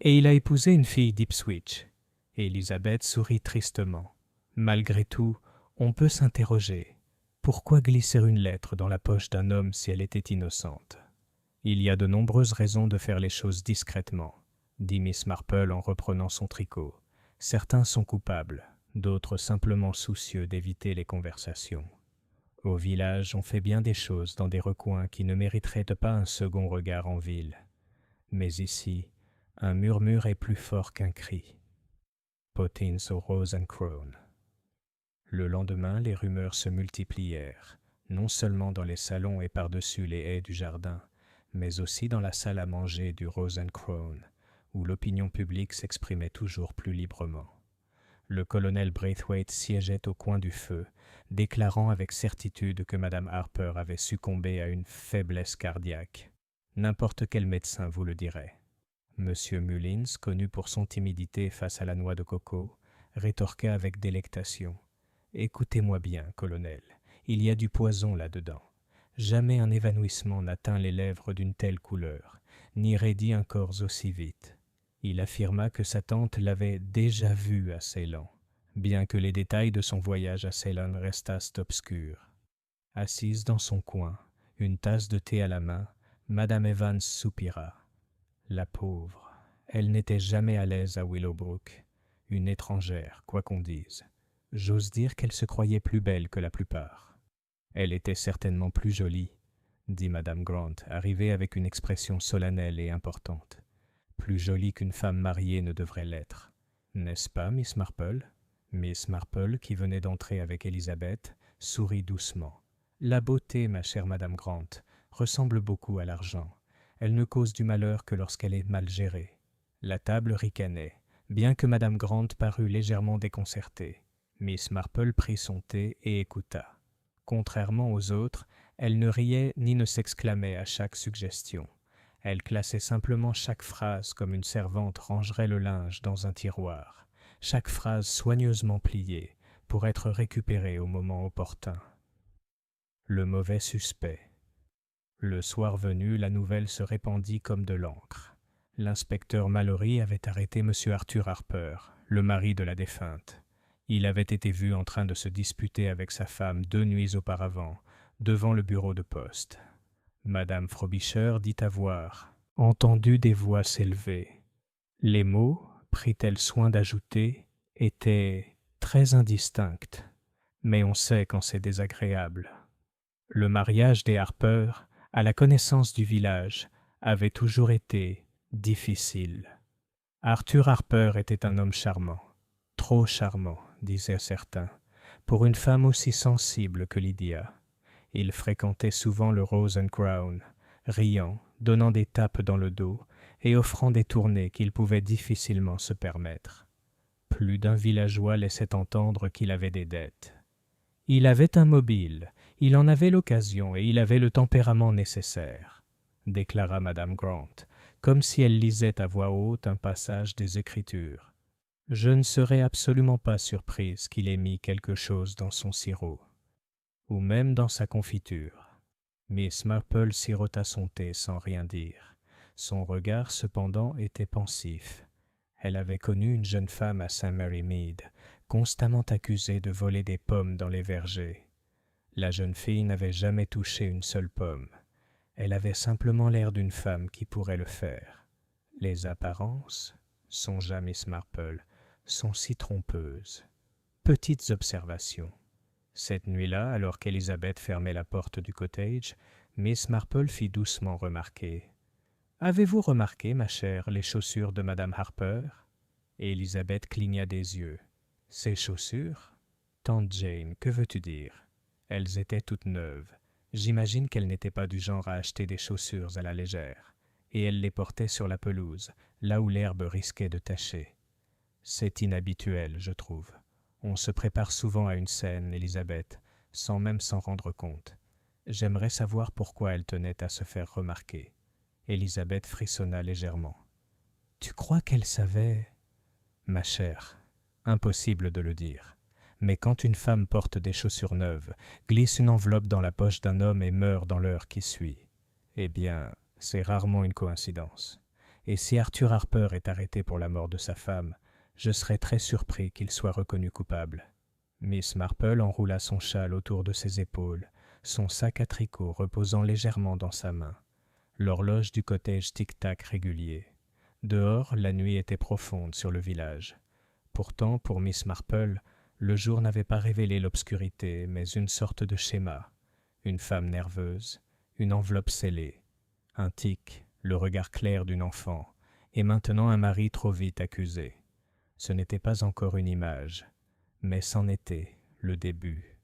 [SPEAKER 1] et il a épousé une fille d'Ipswich. » Elisabeth sourit tristement. Malgré tout, on peut s'interroger. Pourquoi glisser une lettre dans la poche d'un homme si elle était innocente ? Il y a de nombreuses raisons de faire les choses discrètement, dit Miss Marple en reprenant son tricot. Certains sont coupables, d'autres simplement soucieux d'éviter les conversations. Au village, on fait bien des choses dans des recoins qui ne mériteraient pas un second regard en ville. Mais ici, un murmure est plus fort qu'un cri. Pottins au Rose and Crown. Le lendemain, les rumeurs se multiplièrent, non seulement dans les salons et par-dessus les haies du jardin, mais aussi dans la salle à manger du Rose and Crown, où l'opinion publique s'exprimait toujours plus librement. Le colonel Braithwaite siégeait au coin du feu, déclarant avec certitude que Mme Harper avait succombé à une faiblesse cardiaque. N'importe quel médecin vous le dirait. M. Mullins, connu pour son timidité face à la noix de coco, rétorqua avec délectation. « Écoutez-moi bien, colonel, il y a du poison là-dedans. Jamais un évanouissement n'atteint les lèvres d'une telle couleur, ni raidit un corps aussi vite. » Il affirma que sa tante l'avait déjà vu à Ceylan, bien que les détails de son voyage à Ceylan restassent obscurs. Assise dans son coin, une tasse de thé à la main, Madame Evans soupira. La pauvre, elle n'était jamais à l'aise à Willowbrook, une étrangère, quoi qu'on dise. J'ose dire qu'elle se croyait plus belle que la plupart. Elle était certainement plus jolie, dit Madame Grant, arrivée avec une expression solennelle et importante. Plus jolie qu'une femme mariée ne devrait l'être. N'est-ce pas, Miss Marple ? Miss Marple, qui venait d'entrer avec Élisabeth, sourit doucement. La beauté, ma chère Madame Grant, ressemble beaucoup à l'argent. Elle ne cause du malheur que lorsqu'elle est mal gérée. La table ricanait, bien que Madame Grant parût légèrement déconcertée. Miss Marple prit son thé et écouta. Contrairement aux autres, elle ne riait ni ne s'exclamait à chaque suggestion. Elle classait simplement chaque phrase comme une servante rangerait le linge dans un tiroir, chaque phrase soigneusement pliée pour être récupérée au moment opportun. Le mauvais suspect. Le soir venu, la nouvelle se répandit comme de l'encre. L'inspecteur Mallory avait arrêté M. Arthur Harper, le mari de la défunte. Il avait été vu en train de se disputer avec sa femme 2 nuits auparavant, devant le bureau de poste. Madame Frobisher dit avoir entendu des voix s'élever. Les mots, prit-elle soin d'ajouter, étaient très indistincts, mais on sait quand c'est désagréable. Le mariage des Harper, à la connaissance du village, avait toujours été difficile. Arthur Harper était un homme charmant, trop charmant, disaient certains, pour une femme aussi sensible que Lydia. Il fréquentait souvent le Rose and Crown, riant, donnant des tapes dans le dos et offrant des tournées qu'il pouvait difficilement se permettre. plus d'un villageois laissait entendre qu'il avait des dettes. Il avait un mobile, il en avait l'occasion et il avait le tempérament nécessaire, déclara Madame Grant, comme si elle lisait à voix haute un passage des Écritures. Je ne serais absolument pas surprise qu'il ait mis quelque chose dans son sirop, ou même dans sa confiture. Miss Marple sirota son thé sans rien dire. Son regard, cependant, était pensif. Elle avait connu une jeune femme à St. Mary Mead, constamment accusée de voler des pommes dans les vergers. La jeune fille n'avait jamais touché une seule pomme. Elle avait simplement l'air d'une femme qui pourrait le faire. Les apparences, songea Miss Marple, sont si trompeuses. Petites observations. Cette nuit-là, alors qu'Elizabeth fermait la porte du cottage, Miss Marple fit doucement remarquer « Avez-vous remarqué, ma chère, les chaussures de Madame Harper ?» Et Elizabeth cligna des yeux. « Ces chaussures ? Tante Jane, que veux-tu dire ? Elles étaient toutes neuves. J'imagine qu'elle n'était pas du genre à acheter des chaussures à la légère. Et elle les portait sur la pelouse, là où l'herbe risquait de tacher. C'est inhabituel, je trouve. On se prépare souvent à une scène, Elisabeth, sans même s'en rendre compte. J'aimerais savoir pourquoi elle tenait à se faire remarquer. » Elisabeth frissonna légèrement. « Tu crois qu'elle savait ? » ?»« Ma chère, impossible de le dire. Mais quand une femme porte des chaussures neuves, glisse une enveloppe dans la poche d'un homme et meurt dans l'heure qui suit, eh bien, c'est rarement une coïncidence. Et si Arthur Harper est arrêté pour la mort de sa femme, je serais très surpris qu'il soit reconnu coupable. » Miss Marple enroula son châle autour de ses épaules, son sac à tricot reposant légèrement dans sa main. L'horloge du cottage tic-tac régulier. Dehors, la nuit était profonde sur le village. Pourtant, pour Miss Marple, le jour n'avait pas révélé l'obscurité, mais une sorte de schéma. Une femme nerveuse, une enveloppe scellée, un tic, le regard clair d'une enfant, et maintenant un mari trop vite accusé. Ce n'était pas encore une image, mais c'en était le début.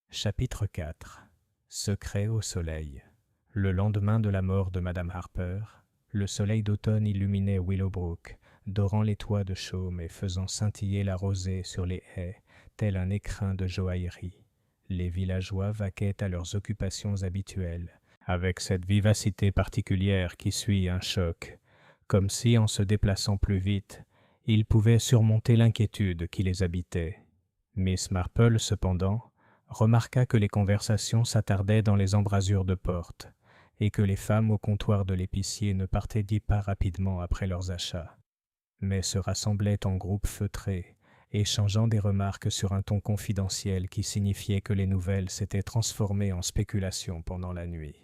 [SPEAKER 1] Chapitre 4. Secret au soleil. Le lendemain de la mort de Madame Harper, le soleil d'automne illuminait Willowbrook, dorant les toits de chaume et faisant scintiller la rosée sur les haies, tel un écrin de joaillerie. Les villageois vaquaient à leurs occupations habituelles, avec cette vivacité particulière qui suit un choc, comme si, en se déplaçant plus vite, ils pouvaient surmonter l'inquiétude qui les habitait. Miss Marple, cependant, remarqua que les conversations s'attardaient dans les embrasures de porte, et que les femmes au comptoir de l'épicier ne partaient pas rapidement après leurs achats, mais se rassemblaient en groupes feutrés, échangeant des remarques sur un ton confidentiel qui signifiait que les nouvelles s'étaient transformées en spéculations pendant la nuit.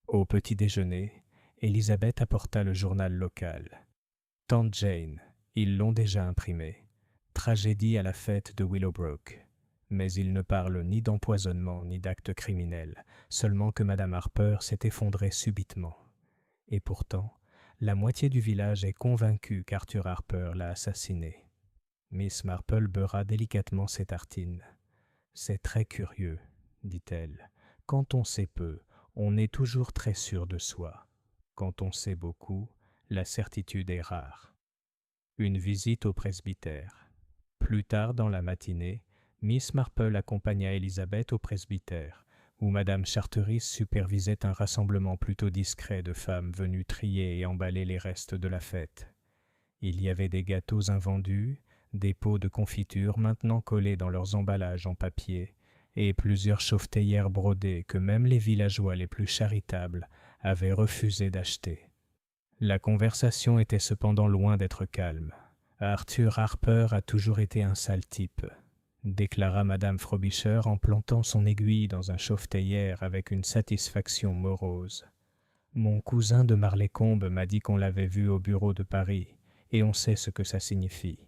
[SPEAKER 1] Au petit déjeuner, Elisabeth apporta le journal local. « Tante Jane, ils l'ont déjà imprimé. Tragédie à la fête de Willowbrook. » Mais il ne parle ni d'empoisonnement ni d'acte criminel, seulement que Madame Harper s'est effondrée subitement. Et pourtant, la moitié du village est convaincue qu'Arthur Harper l'a assassinée. Miss Marple beurra délicatement ses tartines. « C'est très curieux, dit-elle. Quand on sait peu, on est toujours très sûr de soi. Quand on sait beaucoup, la certitude est rare. » Une visite au presbytère. Plus tard dans la matinée, Miss Marple accompagna Elisabeth au presbytère, où Madame Charteris supervisait un rassemblement plutôt discret de femmes venues trier et emballer les restes de la fête. Il y avait des gâteaux invendus, des pots de confiture maintenant collés dans leurs emballages en papier, et plusieurs chauvetayères brodées que même les villageois les plus charitables avaient refusé d'acheter. La conversation était cependant loin d'être calme. Arthur Harper a toujours été un sale type, déclara Madame Frobisher en plantant son aiguille dans un chauvetayère avec une satisfaction morose. Mon cousin de Marlécombe m'a dit qu'on l'avait vu au bureau de Paris, et on sait ce que ça signifie.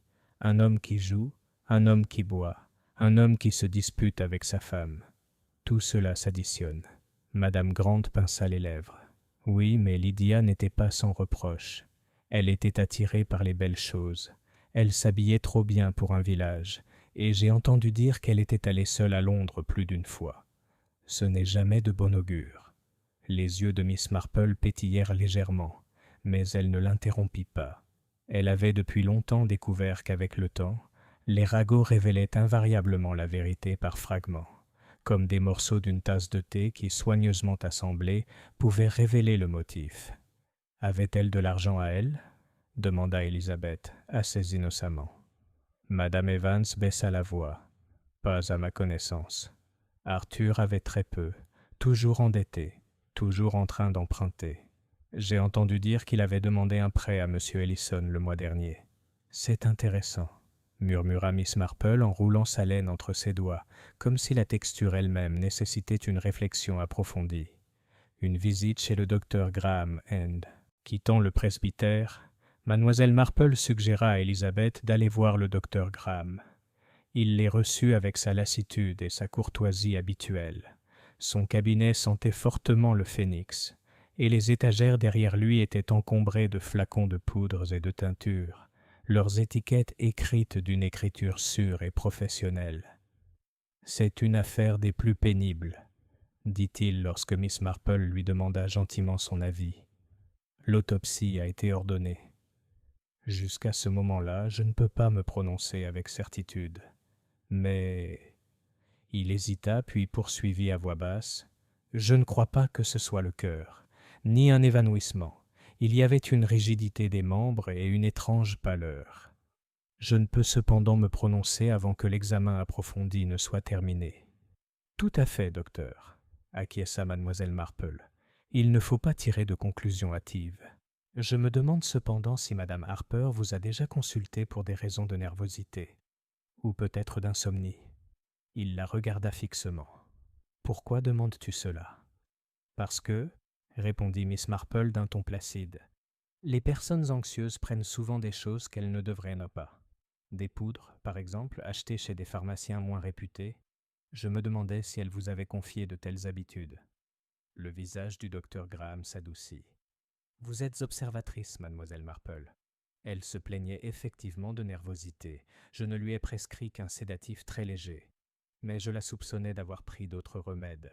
[SPEAKER 1] Un homme qui joue, un homme qui boit, un homme qui se dispute avec sa femme. Tout cela s'additionne. Madame Grant pinça les lèvres. Oui, mais Lydia n'était pas sans reproche. Elle était attirée par les belles choses. Elle s'habillait trop bien pour un village, et j'ai entendu dire qu'elle était allée seule à Londres plus d'une fois. Ce n'est jamais de bon augure. Les yeux de Miss Marple pétillèrent légèrement, mais elle ne l'interrompit pas. Elle avait depuis longtemps découvert qu'avec le temps, Les ragots révélaient invariablement la vérité par fragments, comme des morceaux d'une tasse de thé qui, soigneusement assemblés, pouvaient révéler le motif. Avait-elle de l'argent à elle? Demanda Élisabeth, assez innocemment. Madame Evans baissa la voix. Pas à ma connaissance. Arthur avait très peu, toujours endetté, toujours en train d'emprunter. J'ai entendu dire qu'il avait demandé un prêt à M. Ellison le mois dernier. C'est intéressant, murmura Miss Marple en roulant sa laine entre ses doigts, comme si la texture elle-même nécessitait une réflexion approfondie. Une visite chez le docteur Graham and, quittant le presbytère, Mademoiselle Marple suggéra à Élisabeth d'aller voir le docteur Graham. Il les reçut avec sa lassitude et sa courtoisie habituelles. Son cabinet sentait fortement le phénix, et les étagères derrière lui étaient encombrées de flacons de poudres et de teintures, leurs étiquettes écrites d'une écriture sûre et professionnelle. « C'est une affaire des plus pénibles, » dit-il lorsque Miss Marple lui demanda gentiment son avis. « L'autopsie a été ordonnée. Jusqu'à ce moment-là, je ne peux pas me prononcer avec certitude. Mais... » Il hésita, puis poursuivit à voix basse. « Je ne crois pas que ce soit le cœur, ni un évanouissement. Il y avait une rigidité des membres et une étrange pâleur. Je ne peux cependant me prononcer avant que l'examen approfondi ne soit terminé. »« Tout à fait, docteur, » acquiesça mademoiselle Marple. « Il ne faut pas tirer de conclusions hâtives. Je me demande cependant si madame Harper vous a déjà consulté pour des raisons de nervosité, ou peut-être d'insomnie. » Il la regarda fixement. « Pourquoi demandes-tu cela ?»« Parce que, » répondit Miss Marple d'un ton placide, « les personnes anxieuses prennent souvent des choses qu'elles ne devraient pas. Des poudres, par exemple, achetées chez des pharmaciens moins réputés. Je me demandais si elle vous avait confié de telles habitudes. » Le visage du docteur Graham s'adoucit. « Vous êtes observatrice, mademoiselle Marple. » Elle se plaignait effectivement de nervosité. Je ne lui ai prescrit qu'un sédatif très léger. Mais je la soupçonnais d'avoir pris d'autres remèdes.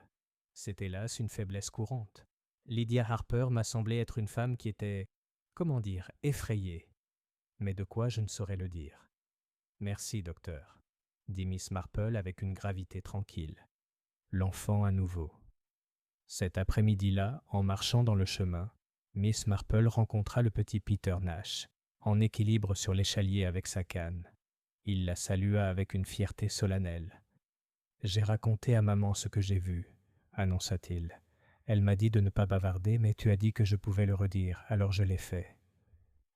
[SPEAKER 1] C'est hélas une faiblesse courante. Lydia Harper m'a semblé être une femme qui était, comment dire, effrayée. Mais de quoi je ne saurais le dire. « Merci, docteur, » dit Miss Marple avec une gravité tranquille. L'enfant à nouveau. Cet après-midi-là, en marchant dans le chemin, Miss Marple rencontra le petit Peter Nash, en équilibre sur l'échalier avec sa canne. Il la salua avec une fierté solennelle. « J'ai raconté à maman ce que j'ai vu, » annonça-t-il. « Elle m'a dit de ne pas bavarder, mais tu as dit que je pouvais le redire, alors je l'ai fait. »«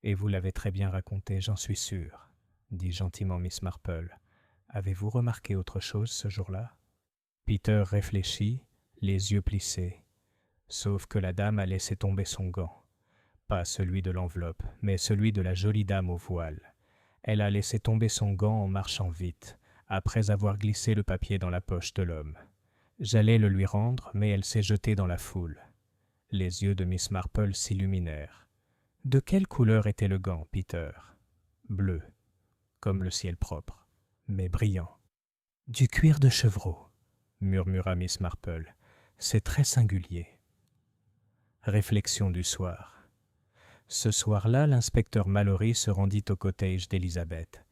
[SPEAKER 1] Et vous l'avez très bien raconté, j'en suis sûr, » dit gentiment Miss Marple. « Avez-vous remarqué autre chose ce jour-là » Peter réfléchit, les yeux plissés. Sauf que la dame a laissé tomber son gant. Pas celui de l'enveloppe, mais celui de la jolie dame au voile. Elle a laissé tomber son gant en marchant vite, après avoir glissé le papier dans la poche de l'homme. J'allais le lui rendre, mais elle s'est jetée dans la foule. Les yeux de Miss Marple s'illuminèrent. « De quelle couleur était le gant, Peter ?»« Bleu, comme le ciel propre, mais brillant. »« Du cuir de chevreau, » murmura Miss Marple. « C'est très singulier. » Réflexion du soir. Ce soir-là, l'inspecteur Mallory se rendit au cottage d'Élisabeth.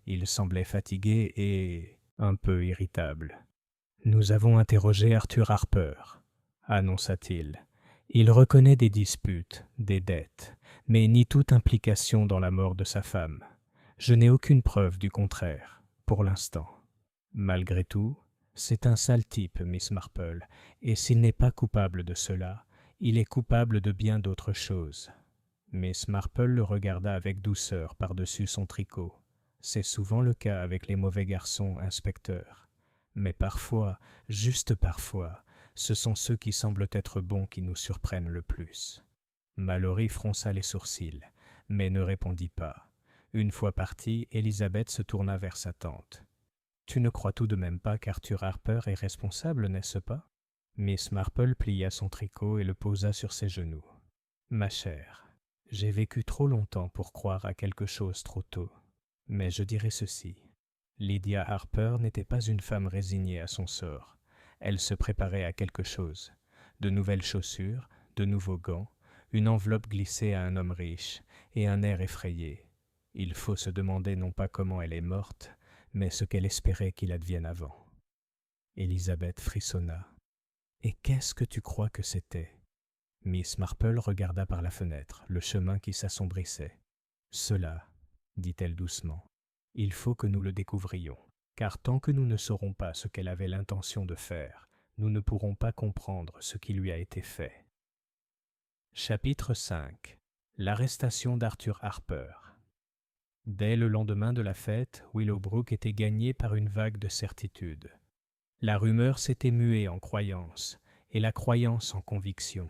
[SPEAKER 1] Il semblait fatigué et un peu irritable. « Nous avons interrogé Arthur Harper, » annonça-t-il. « Il reconnaît des disputes, des dettes, mais nie toute implication dans la mort de sa femme. Je n'ai aucune preuve du contraire, pour l'instant. Malgré tout, c'est un sale type, Miss Marple, et s'il n'est pas coupable de cela, il est coupable de bien d'autres choses. » Miss Marple le regarda avec douceur par-dessus son tricot. « C'est souvent le cas avec les mauvais garçons, inspecteur. Mais parfois, juste parfois, ce sont ceux qui semblent être bons qui nous surprennent le plus. » Mallory fronça les sourcils, mais ne répondit pas. Une fois partie, Élisabeth se tourna vers sa tante. « Tu ne crois tout de même pas qu'Arthur Harper est responsable, n'est-ce pas ?» Miss Marple plia son tricot et le posa sur ses genoux. « Ma chère, j'ai vécu trop longtemps pour croire à quelque chose trop tôt. Mais je dirais ceci. Lydia Harper n'était pas une femme résignée à son sort. Elle se préparait à quelque chose. De nouvelles chaussures, de nouveaux gants, une enveloppe glissée à un homme riche, et un air effrayé. Il faut se demander non pas comment elle est morte, mais ce qu'elle espérait qu'il advienne avant. Élisabeth frissonna. « Et qu'est-ce que tu crois que c'était » Miss Marple regarda par la fenêtre, le chemin qui s'assombrissait. « Cela, dit-elle doucement, il faut que nous le découvrions, car tant que nous ne saurons pas ce qu'elle avait l'intention de faire, nous ne pourrons pas comprendre ce qui lui a été fait. » Chapitre 5. L'arrestation d'Arthur Harper. Dès le lendemain de la fête, Willowbrook était gagné par une vague de certitude. La rumeur s'était muée en croyance, et la croyance en conviction.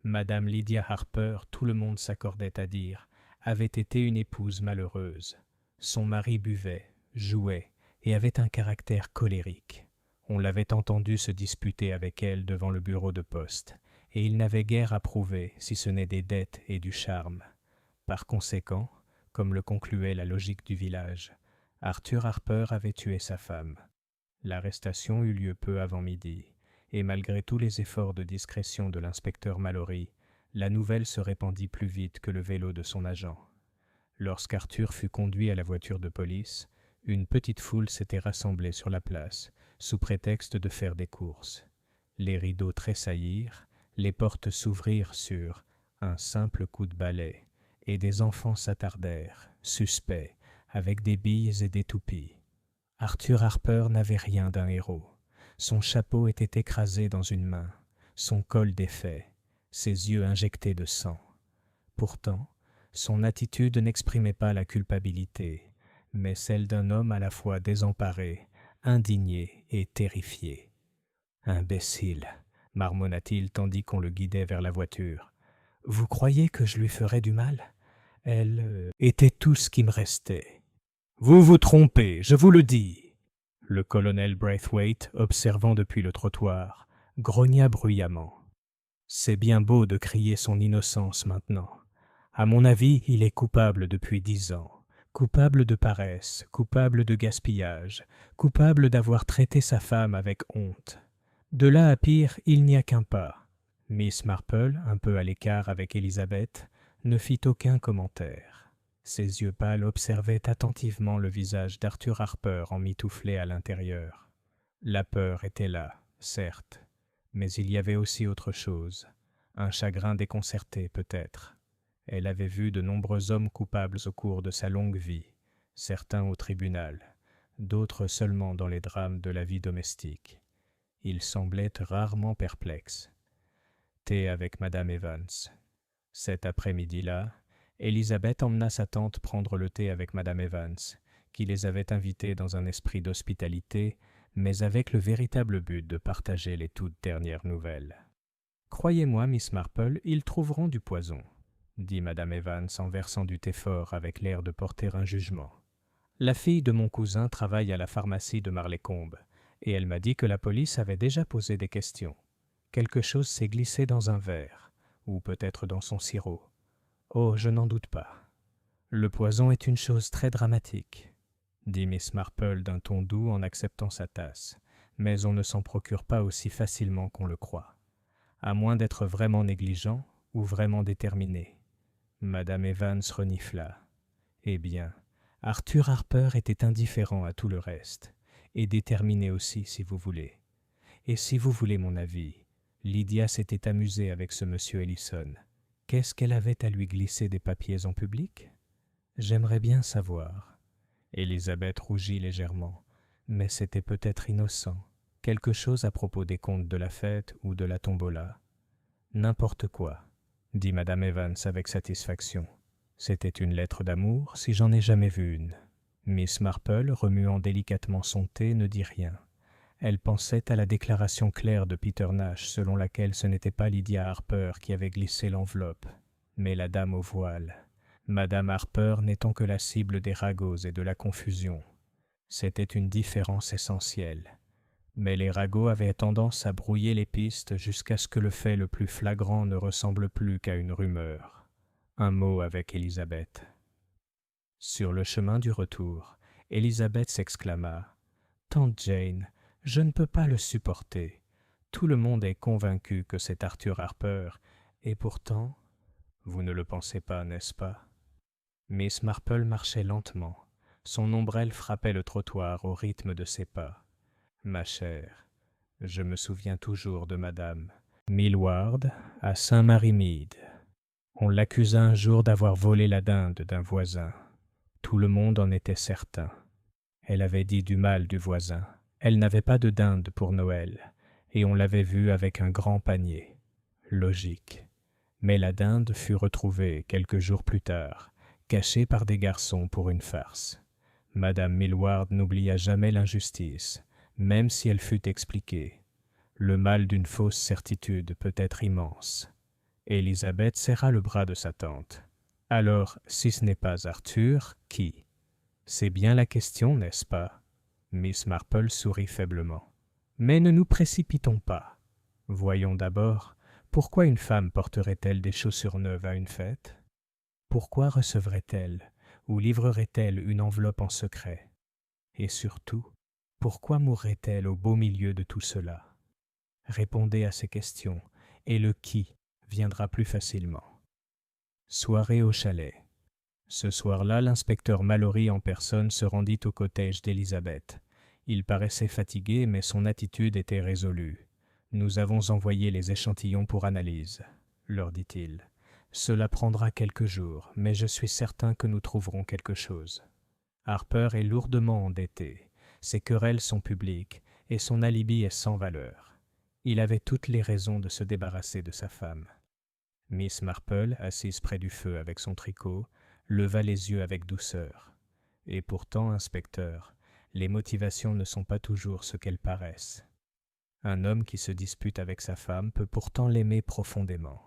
[SPEAKER 1] Madame Lydia Harper, tout le monde s'accordait à dire, avait été une épouse malheureuse. Son mari buvait, jouait, et avait un caractère colérique. On l'avait entendu se disputer avec elle devant le bureau de poste, et il n'avait guère approuvé, si ce n'est des dettes et du charme. Par conséquent, comme le concluait la logique du village, Arthur Harper avait tué sa femme. L'arrestation eut lieu peu avant midi, et malgré tous les efforts de discrétion de l'inspecteur Mallory, la nouvelle se répandit plus vite que le vélo de son agent. Lorsqu'Arthur fut conduit à la voiture de police, une petite foule s'était rassemblée sur la place, sous prétexte de faire des courses. Les rideaux tressaillirent, les portes s'ouvrirent sur un simple coup de balai, et des enfants s'attardèrent, suspects, avec des billes et des toupies. Arthur Harper n'avait rien d'un héros. Son chapeau était écrasé dans une main, son col défait, ses yeux injectés de sang. Pourtant, son attitude n'exprimait pas la culpabilité, mais celle d'un homme à la fois désemparé, indigné et terrifié. « Imbécile !» marmonna-t-il tandis qu'on le guidait vers la voiture. « Vous croyez que je lui ferais du mal ? Elle était tout ce qui me restait. »« Vous vous trompez, je vous le dis !» Le colonel Braithwaite, observant depuis le trottoir, grogna bruyamment. « C'est bien beau de crier son innocence maintenant. À mon avis, il est coupable depuis 10 ans. Coupable de paresse, coupable de gaspillage, coupable d'avoir traité sa femme avec honte. De là à pire, il n'y a qu'un pas. » Miss Marple, un peu à l'écart avec Élisabeth, ne fit aucun commentaire. Ses yeux pâles observaient attentivement le visage d'Arthur Harper emmitouflé à l'intérieur. La peur était là, certes, mais il y avait aussi autre chose, un chagrin déconcerté peut-être. Elle avait vu de nombreux hommes coupables au cours de sa longue vie, certains au tribunal, d'autres seulement dans les drames de la vie domestique. Il semblait rarement perplexe. Thé avec Madame Evans. Cet après-midi-là, Élisabeth emmena sa tante prendre le thé avec Madame Evans, qui les avait invités dans un esprit d'hospitalité, mais avec le véritable but de partager les toutes dernières nouvelles. « Croyez-moi, Miss Marple, ils trouveront du poison, » dit Madame Evans en versant du thé fort avec l'air de porter un jugement. « La fille de mon cousin travaille à la pharmacie de Marlécombe, et elle m'a dit que la police avait déjà posé des questions. Quelque chose s'est glissé dans un verre, ou peut-être dans son sirop. Oh, je n'en doute pas. Le poison est une chose très dramatique, dit Miss Marple d'un ton doux en acceptant sa tasse, mais on ne s'en procure pas aussi facilement qu'on le croit, à moins d'être vraiment négligent ou vraiment déterminé. Madame Evans renifla. Eh bien, Arthur Harper était indifférent à tout le reste, et déterminé aussi si vous voulez. Et si vous voulez mon avis, Lydia s'était amusée avec ce monsieur Ellison. Qu'est-ce qu'elle avait à lui glisser des papiers en public ? J'aimerais bien savoir. Élisabeth rougit légèrement, mais c'était peut-être innocent, quelque chose à propos des comptes de la fête ou de la tombola. N'importe quoi, dit Madame Evans avec satisfaction. C'était une lettre d'amour, si j'en ai jamais vu une. Miss Marple, remuant délicatement son thé, ne dit rien. Elle pensait à la déclaration claire de Peter Nash selon laquelle ce n'était pas Lydia Harper qui avait glissé l'enveloppe, mais la dame au voile. Madame Harper n'étant que la cible des ragots et de la confusion. C'était une différence essentielle. Mais les ragots avaient tendance à brouiller les pistes jusqu'à ce que le fait le plus flagrant ne ressemble plus qu'à une rumeur. Un mot avec Élisabeth. Sur le chemin du retour, Élisabeth s'exclama « Tante Jane, je ne peux pas le supporter. Tout le monde est convaincu que c'est Arthur Harper, et pourtant, vous ne le pensez pas, n'est-ce pas ?» Miss Marple marchait lentement, Son ombrelle frappait le trottoir au rythme de ses pas. Ma chère, je me souviens toujours de madame Millward à Saint-Mary-Mead. On l'accusa un jour d'avoir volé la dinde d'un voisin. Tout le monde en était certain. Elle avait dit du mal du voisin. Elle n'avait pas de dinde pour Noël, et on l'avait vue avec un grand panier. Logique. Mais la dinde fut retrouvée quelques jours plus tard, cachée par des garçons pour une farce. Madame Millward n'oublia jamais l'injustice, même si elle fut expliquée. Le mal d'une fausse certitude peut être immense. Élisabeth serra le bras de sa tante. Alors, si ce n'est pas Arthur, qui? C'est bien la question, n'est-ce pas? Miss Marple sourit faiblement. Mais ne nous précipitons pas. Voyons d'abord, pourquoi une femme porterait-elle des chaussures neuves à une fête? Pourquoi recevrait-elle ou livrerait-elle une enveloppe en secret? Et surtout, pourquoi mourrait-elle au beau milieu de tout cela? Répondez à ces questions, et le qui viendra plus facilement. Soirée au chalet. Ce soir-là, l'inspecteur Mallory en personne se rendit au cottage d'Élisabeth. Il paraissait fatigué, mais son attitude était résolue. « Nous avons envoyé les échantillons pour analyse, » leur dit-il. « Cela prendra quelques jours, mais je suis certain que nous trouverons quelque chose. Harper est lourdement endetté, ses querelles sont publiques, et son alibi est sans valeur. Il avait toutes les raisons de se débarrasser de sa femme. » Miss Marple, assise près du feu avec son tricot, leva les yeux avec douceur. « Et pourtant, inspecteur, les motivations ne sont pas toujours ce qu'elles paraissent. Un homme qui se dispute avec sa femme peut pourtant l'aimer profondément.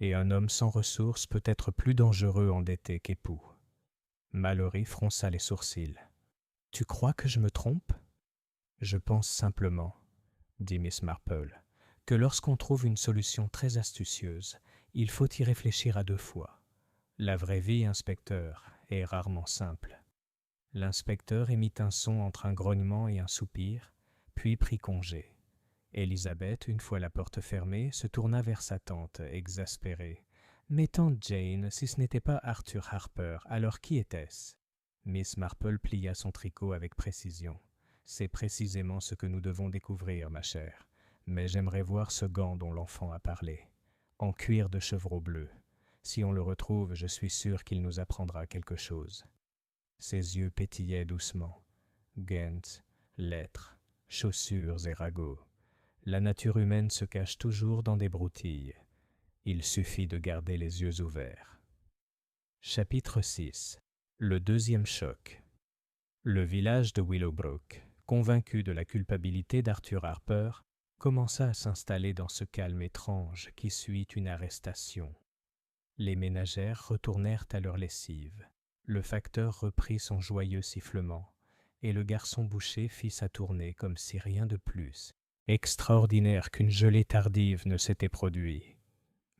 [SPEAKER 1] Et un homme sans ressources peut être plus dangereux endetté qu'époux. » Mallory fronça les sourcils. « Tu crois que je me trompe? » « Je pense simplement, » dit Miss Marple, « que lorsqu'on trouve une solution très astucieuse, il faut y réfléchir à deux fois. La vraie vie, inspecteur, est rarement simple. » L'inspecteur émit un son entre un grognement et un soupir, puis prit congé. Élisabeth, une fois la porte fermée, se tourna vers sa tante, exaspérée. « Mais tante Jane, si ce n'était pas Arthur Harper, alors qui était-ce » Miss Marple plia son tricot avec précision. « C'est précisément ce que nous devons découvrir, ma chère. Mais j'aimerais voir ce gant dont l'enfant a parlé. En cuir de chevreau bleu. Si on le retrouve, je suis sûr qu'il nous apprendra quelque chose. » Ses yeux pétillaient doucement. Gants, lettres, chaussures et ragots. La nature humaine se cache toujours dans des broutilles. Il suffit de garder les yeux ouverts. Chapitre 6. Le deuxième choc. Le village de Willowbrook, convaincu de la culpabilité d'Arthur Harper, commença à s'installer dans ce calme étrange qui suit une arrestation. Les ménagères retournèrent à leur lessive. Le facteur reprit son joyeux sifflement, et le garçon boucher fit sa tournée comme si rien de plus extraordinaire qu'une gelée tardive ne s'était produit.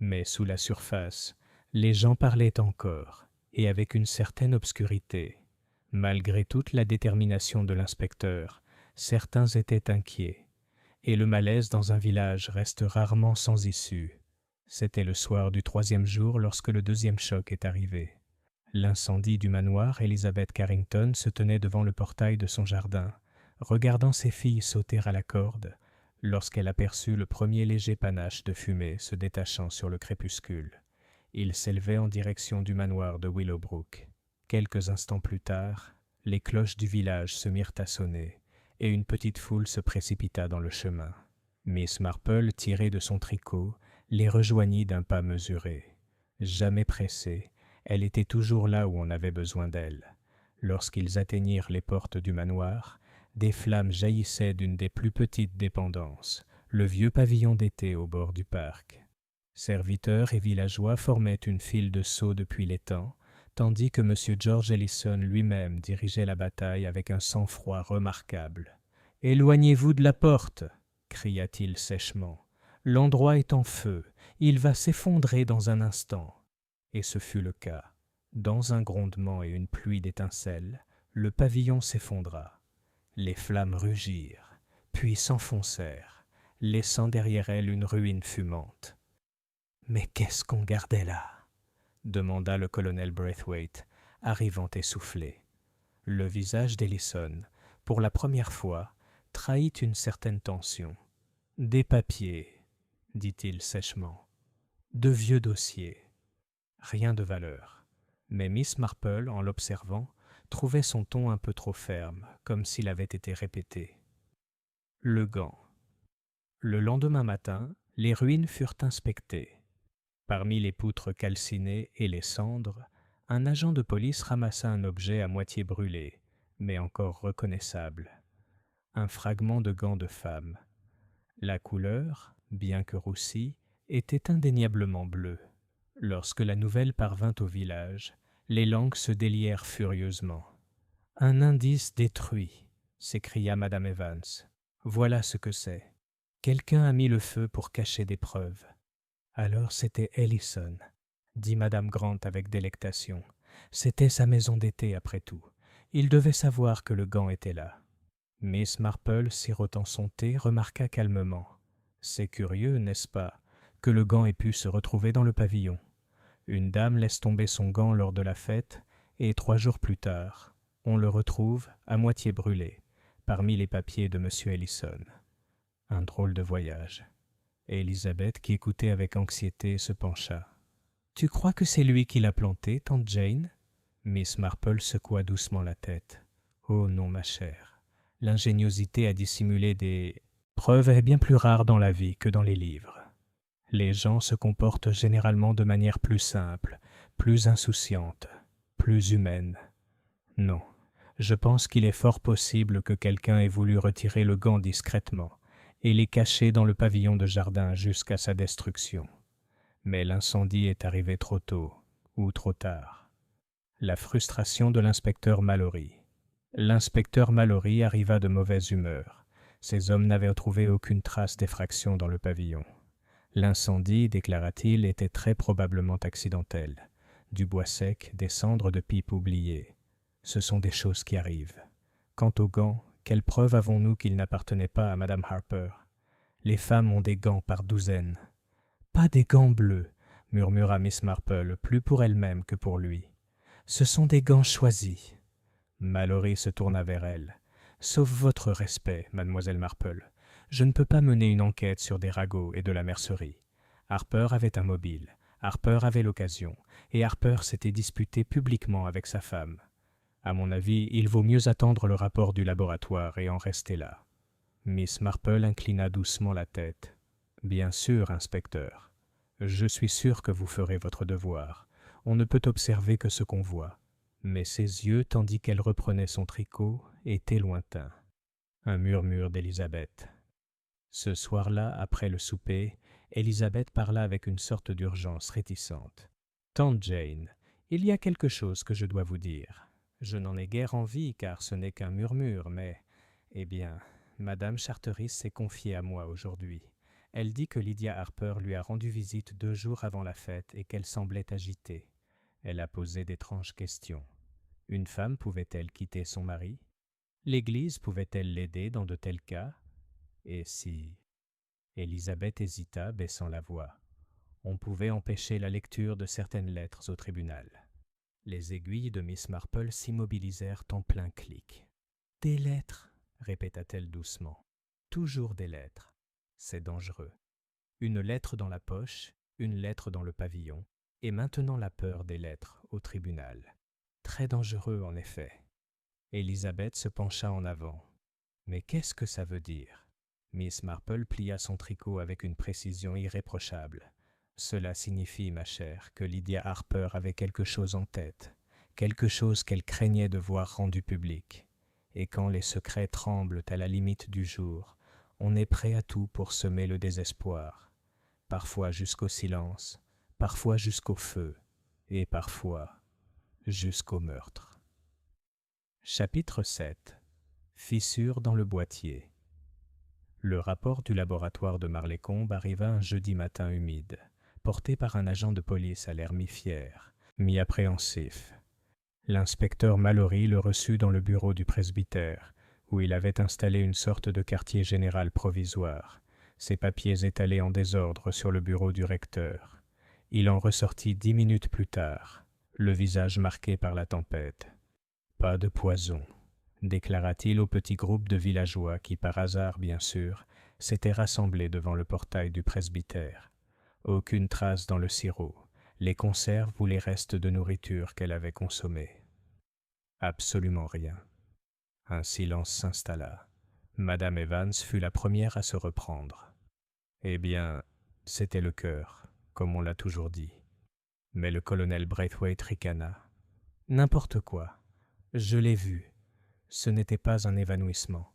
[SPEAKER 1] Mais sous la surface, les gens parlaient encore, et avec une certaine obscurité. Malgré toute la détermination de l'inspecteur, certains étaient inquiets, et le malaise dans un village reste rarement sans issue. C'était le soir du 3e jour lorsque le 2e choc est arrivé. L'incendie du manoir, Elizabeth Carrington se tenait devant le portail de son jardin, regardant ses filles sauter à la corde, lorsqu'elle aperçut le premier léger panache de fumée se détachant sur le crépuscule. Il s'élevait en direction du manoir de Willowbrook. Quelques instants plus tard, les cloches du village se mirent à sonner, et une petite foule se précipita dans le chemin. Miss Marple, tirée de son tricot, les rejoignit d'un pas mesuré. Jamais pressée, elle était toujours là où on avait besoin d'elle. Lorsqu'ils atteignirent les portes du manoir, des flammes jaillissaient d'une des plus petites dépendances, le vieux pavillon d'été au bord du parc. Serviteurs et villageois formaient une file de sots depuis l'étang, tandis que M. George Ellison lui-même dirigeait la bataille avec un sang-froid remarquable. « Éloignez-vous de la porte !» cria-t-il sèchement. « L'endroit est en feu, il va s'effondrer dans un instant. » Et ce fut le cas. Dans un grondement et une pluie d'étincelles, le pavillon s'effondra. Les flammes rugirent, puis s'enfoncèrent, laissant derrière elles une ruine fumante. « Mais qu'est-ce qu'on gardait là ?» demanda le colonel Braithwaite, arrivant essoufflé. Le visage d'Ellison, pour la première fois, trahit une certaine tension. « Des papiers, dit-il sèchement. De vieux dossiers. Rien de valeur. » Mais Miss Marple, en l'observant, trouvait son ton un peu trop ferme, comme s'il avait été répété. Le gant. Le lendemain matin, les ruines furent inspectées. Parmi les poutres calcinées et les cendres, un agent de police ramassa un objet à moitié brûlé, mais encore reconnaissable. Un fragment de gant de femme. La couleur, bien que roussie, était indéniablement bleue. Lorsque la nouvelle parvint au village, les langues se délièrent furieusement. « Un indice détruit !» s'écria Madame Evans. « Voilà ce que c'est. Quelqu'un a mis le feu pour cacher des preuves. » « Alors c'était Ellison, » dit Madame Grant avec délectation. « C'était sa maison d'été après tout. Il devait savoir que le gant était là. » Miss Marple, sirotant son thé, remarqua calmement. « C'est curieux, n'est-ce pas, que le gant ait pu se retrouver dans le pavillon. Une dame laisse tomber son gant lors de la fête, et 3 jours plus tard, on le retrouve, à moitié brûlé, parmi les papiers de M. Ellison. Un drôle de voyage. » Et Elisabeth, qui écoutait avec anxiété, se pencha. « Tu crois que c'est lui qui l'a planté, tante Jane ?» Miss Marple secoua doucement la tête. « Oh non, ma chère. L'ingéniosité à dissimuler des preuves est bien plus rare dans la vie que dans les livres. Les gens se comportent généralement de manière plus simple, plus insouciante, plus humaine. Non, je pense qu'il est fort possible que quelqu'un ait voulu retirer le gant discrètement et les cacher dans le pavillon de jardin jusqu'à sa destruction. Mais l'incendie est arrivé trop tôt, ou trop tard. » La frustration de l'inspecteur Mallory. L'inspecteur Mallory arriva de mauvaise humeur. Ces hommes n'avaient trouvé aucune trace d'effraction dans le pavillon. L'incendie, déclara-t-il, était très probablement accidentel. Du bois sec, des cendres de pipe oubliées. Ce sont des choses qui arrivent. Quant aux gants, quelle preuve avons-nous qu'ils n'appartenaient pas à Madame Harper? Les femmes ont des gants par douzaines. « Pas des gants bleus, » murmura Miss Marple, plus pour elle-même que pour lui. « Ce sont des gants choisis. » Mallory se tourna vers elle. « Sauf votre respect, mademoiselle Marple, je ne peux pas mener une enquête sur des ragots et de la mercerie. Harper avait un mobile, Harper avait l'occasion, et Harper s'était disputé publiquement avec sa femme. À mon avis, il vaut mieux attendre le rapport du laboratoire et en rester là. » Miss Marple inclina doucement la tête. « Bien sûr, inspecteur. Je suis sûr que vous ferez votre devoir. On ne peut observer que ce qu'on voit. » Mais ses yeux, tandis qu'elle reprenait son tricot, étaient lointains. Un murmure d'Elisabeth. Ce soir-là, après le souper, Elisabeth parla avec une sorte d'urgence réticente. « Tante Jane, il y a quelque chose que je dois vous dire. Je n'en ai guère envie, car ce n'est qu'un murmure, mais... Eh bien, Madame Charteris s'est confiée à moi aujourd'hui. Elle dit que Lydia Harper lui a rendu visite 2 jours avant la fête et qu'elle semblait agitée. Elle a posé d'étranges questions. Une femme pouvait-elle quitter son mari? L'Église pouvait-elle l'aider dans de tels cas? Et si... » Elisabeth hésita, baissant la voix. On pouvait empêcher la lecture de certaines lettres au tribunal. Les aiguilles de Miss Marple s'immobilisèrent en plein clic. « Des lettres !» répéta-t-elle doucement. « Toujours des lettres. C'est dangereux. Une lettre dans la poche, une lettre dans le pavillon, et maintenant la peur des lettres au tribunal. Très dangereux, en effet. » Elisabeth se pencha en avant. « Mais qu'est-ce que ça veut dire ?» Miss Marple plia son tricot avec une précision irréprochable. « Cela signifie, ma chère, que Lydia Harper avait quelque chose en tête, quelque chose qu'elle craignait de voir rendu public. Et quand les secrets tremblent à la limite du jour, on est prêt à tout pour semer le désespoir, parfois jusqu'au silence, parfois jusqu'au feu, et parfois jusqu'au meurtre. » Chapitre 7. Fissure dans le boîtier. Le rapport du laboratoire de Marlécombe arriva un jeudi matin humide, porté par un agent de police à l'air mi-fier, mi-appréhensif. L'inspecteur Mallory le reçut dans le bureau du presbytère, où il avait installé une sorte de quartier général provisoire, ses papiers étalés en désordre sur le bureau du recteur. Il en ressortit 10 minutes plus tard, le visage marqué par la tempête. Pas de poison, déclara-t-il au petit groupe de villageois qui, par hasard bien sûr, s'étaient rassemblés devant le portail du presbytère. Aucune trace dans le sirop, les conserves ou les restes de nourriture qu'elle avait consommés. Absolument rien. Un silence s'installa. Madame Evans fut la première à se reprendre. Eh bien, c'était le cœur, comme on l'a toujours dit. Mais le colonel Braithwaite ricana. N'importe quoi. Je l'ai vu. Ce n'était pas un évanouissement.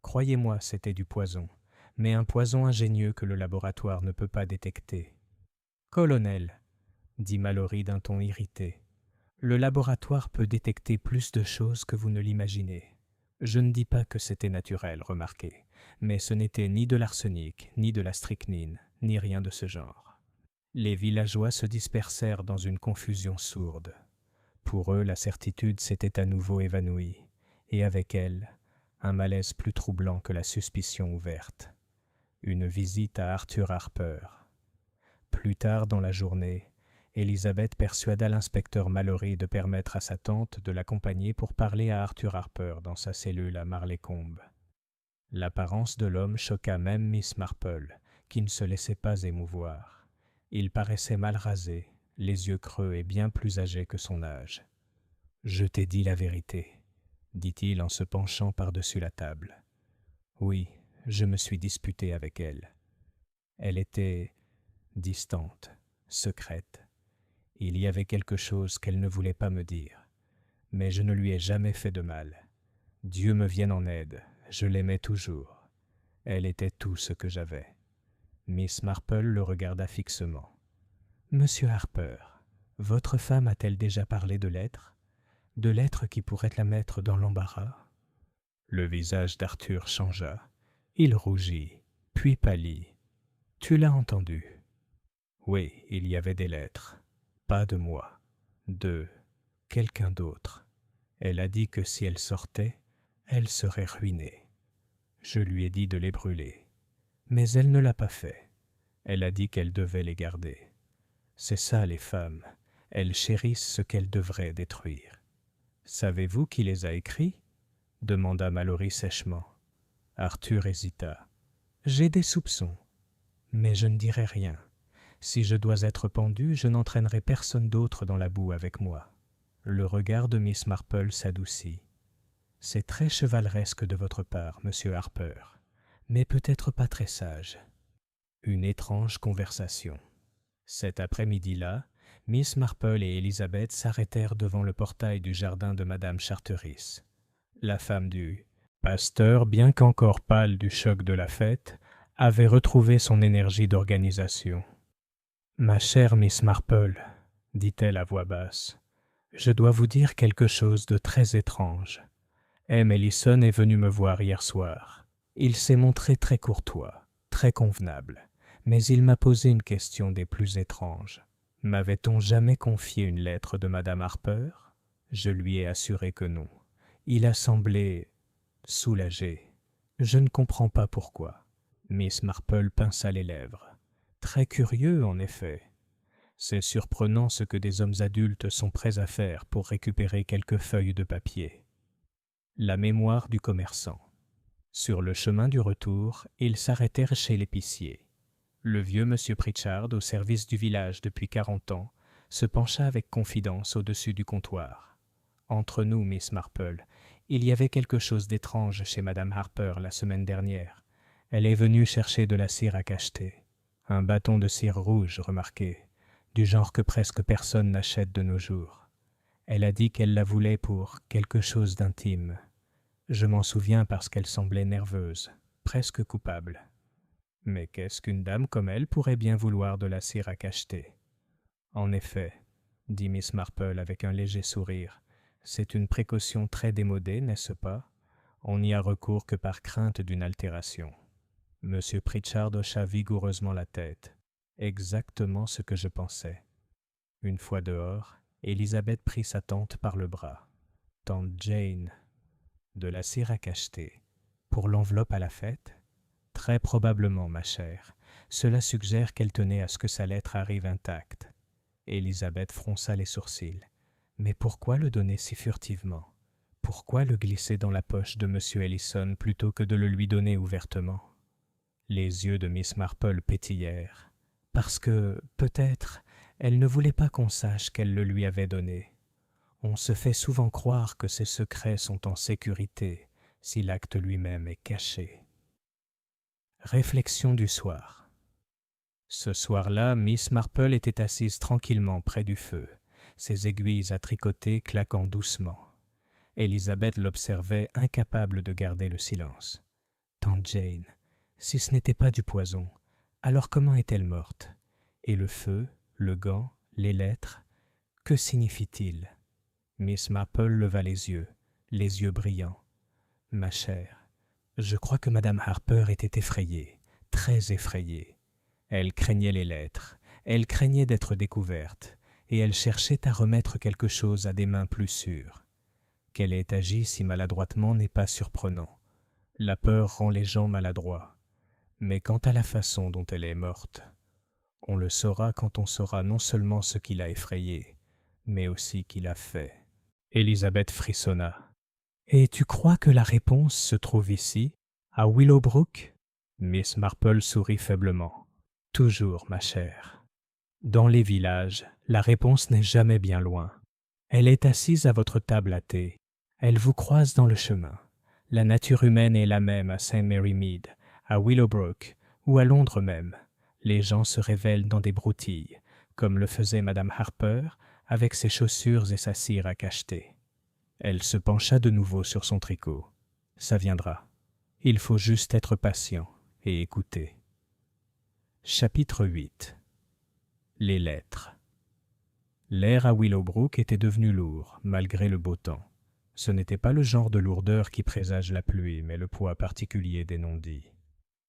[SPEAKER 1] Croyez-moi, c'était du poison, mais un poison ingénieux que le laboratoire ne peut pas détecter. Colonel, dit Mallory d'un ton irrité, le laboratoire peut détecter plus de choses que vous ne l'imaginez. Je ne dis pas que c'était naturel, remarquez, mais ce n'était ni de l'arsenic, ni de la strychnine, ni rien de ce genre. Les villageois se dispersèrent dans une confusion sourde. Pour eux, la certitude s'était à nouveau évanouie, et avec elle, un malaise plus troublant que la suspicion ouverte. Une visite à Arthur Harper. Plus tard dans la journée, Elizabeth persuada l'inspecteur Mallory de permettre à sa tante de l'accompagner pour parler à Arthur Harper dans sa cellule à Marleycombe. L'apparence de l'homme choqua même Miss Marple, qui ne se laissait pas émouvoir. Il paraissait mal rasé, les yeux creux et bien plus âgé que son âge. « Je t'ai dit la vérité », dit-il en se penchant par-dessus la table. « Oui, je me suis disputé avec elle. Elle était distante, secrète. Il y avait quelque chose qu'elle ne voulait pas me dire, mais je ne lui ai jamais fait de mal. Dieu me vienne en aide, je l'aimais toujours. Elle était tout ce que j'avais. » Miss Marple le regarda fixement. « Monsieur Harper, votre femme a-t-elle déjà parlé de lettres? De lettres qui pourraient la mettre dans l'embarras ?» Le visage d'Arthur changea. Il rougit, puis pâlit. « Tu l'as entendu? » Oui, il y avait des lettres. Pas de moi, de quelqu'un d'autre. Elle a dit que si elle sortait, elle serait ruinée. Je lui ai dit de les brûler. Mais elle ne l'a pas fait. Elle a dit qu'elle devait les garder. C'est ça les femmes, elles chérissent ce qu'elles devraient détruire. Savez-vous qui les a écrits? Demanda Mallory sèchement. Arthur hésita. J'ai des soupçons, mais je ne dirai rien. Si je dois être pendu, je n'entraînerai personne d'autre dans la boue avec moi. Le regard de Miss Marple s'adoucit. C'est très chevaleresque de votre part, monsieur Harper, mais peut-être pas très sage. Une étrange conversation. Cet après-midi-là, Miss Marple et Elizabeth s'arrêtèrent devant le portail du jardin de Madame Charteris. La femme du pasteur, bien qu'encore pâle du choc de la fête, avait retrouvé son énergie d'organisation. « Ma chère Miss Marple, dit-elle à voix basse, je dois vous dire quelque chose de très étrange. M. Ellison est venu me voir hier soir. Il s'est montré très courtois, très convenable, mais il m'a posé une question des plus étranges. M'avait-on jamais confié une lettre de Madame Harper? Je lui ai assuré que non. Il a semblé soulagé. Je ne comprends pas pourquoi. » Miss Marple pinça les lèvres. Très curieux, en effet. C'est surprenant ce que des hommes adultes sont prêts à faire pour récupérer quelques feuilles de papier. La mémoire du commerçant. Sur le chemin du retour, ils s'arrêtèrent chez l'épicier. Le vieux monsieur Pritchard, au service du village depuis 40 ans, se pencha avec confidence au-dessus du comptoir. « Entre nous, Miss Marple, il y avait quelque chose d'étrange chez Madame Harper la semaine dernière. Elle est venue chercher de la cire à cacheter. Un bâton de cire rouge, remarquez, du genre que presque personne n'achète de nos jours. Elle a dit qu'elle la voulait pour quelque chose d'intime. Je m'en souviens parce qu'elle semblait nerveuse, presque coupable. Mais qu'est-ce qu'une dame comme elle pourrait bien vouloir de la cire à cacheter? En effet, dit Miss Marple avec un léger sourire, c'est une précaution très démodée, n'est-ce pas? On n'y a recours que par crainte d'une altération. Monsieur Pritchard hocha vigoureusement la tête. Exactement ce que je pensais. Une fois dehors, Elizabeth prit sa tante par le bras. « Tante Jane, de la cire à cacheter. Pour l'enveloppe à la fête? Très probablement, ma chère. Cela suggère qu'elle tenait à ce que sa lettre arrive intacte. » Elizabeth fronça les sourcils. « Mais pourquoi le donner si furtivement? Pourquoi le glisser dans la poche de M. Ellison plutôt que de le lui donner ouvertement? Les yeux de Miss Marple pétillèrent. Parce que, peut-être, elle ne voulait pas qu'on sache qu'elle le lui avait donné. On se fait souvent croire que ses secrets sont en sécurité si l'acte lui-même est caché. Réflexion du soir. Ce soir-là, Miss Marple était assise tranquillement près du feu, ses aiguilles à tricoter claquant doucement. Élisabeth l'observait, incapable de garder le silence. Tante Jane, si ce n'était pas du poison, alors comment est-elle morte? Et le feu, le gant, les lettres, que signifie-t-il? Miss Marple leva les yeux brillants. Ma chère, je crois que Madame Harper était effrayée, très effrayée. Elle craignait les lettres, elle craignait d'être découverte, et elle cherchait à remettre quelque chose à des mains plus sûres. Qu'elle ait agi si maladroitement n'est pas surprenant. La peur rend les gens maladroits. Mais quant à la façon dont elle est morte, on le saura quand on saura non seulement ce qui l'a effrayée, mais aussi qui l'a fait. Élisabeth frissonna. « Et tu crois que la réponse se trouve ici, à Willowbrook ?» Miss Marple sourit faiblement. « Toujours, ma chère. Dans les villages, la réponse n'est jamais bien loin. Elle est assise à votre table à thé. Elle vous croise dans le chemin. La nature humaine est la même à St. Mary Mead, à Willowbrook ou à Londres même. Les gens se révèlent dans des broutilles, comme le faisait Madame Harper avec ses chaussures et sa cire à cacheter. » Elle se pencha de nouveau sur son tricot. « Ça viendra. Il faut juste être patient et écouter. » Chapitre 8. Les lettres. L'air à Willowbrook était devenu lourd, malgré le beau temps. Ce n'était pas le genre de lourdeur qui présage la pluie, mais le poids particulier des non-dits.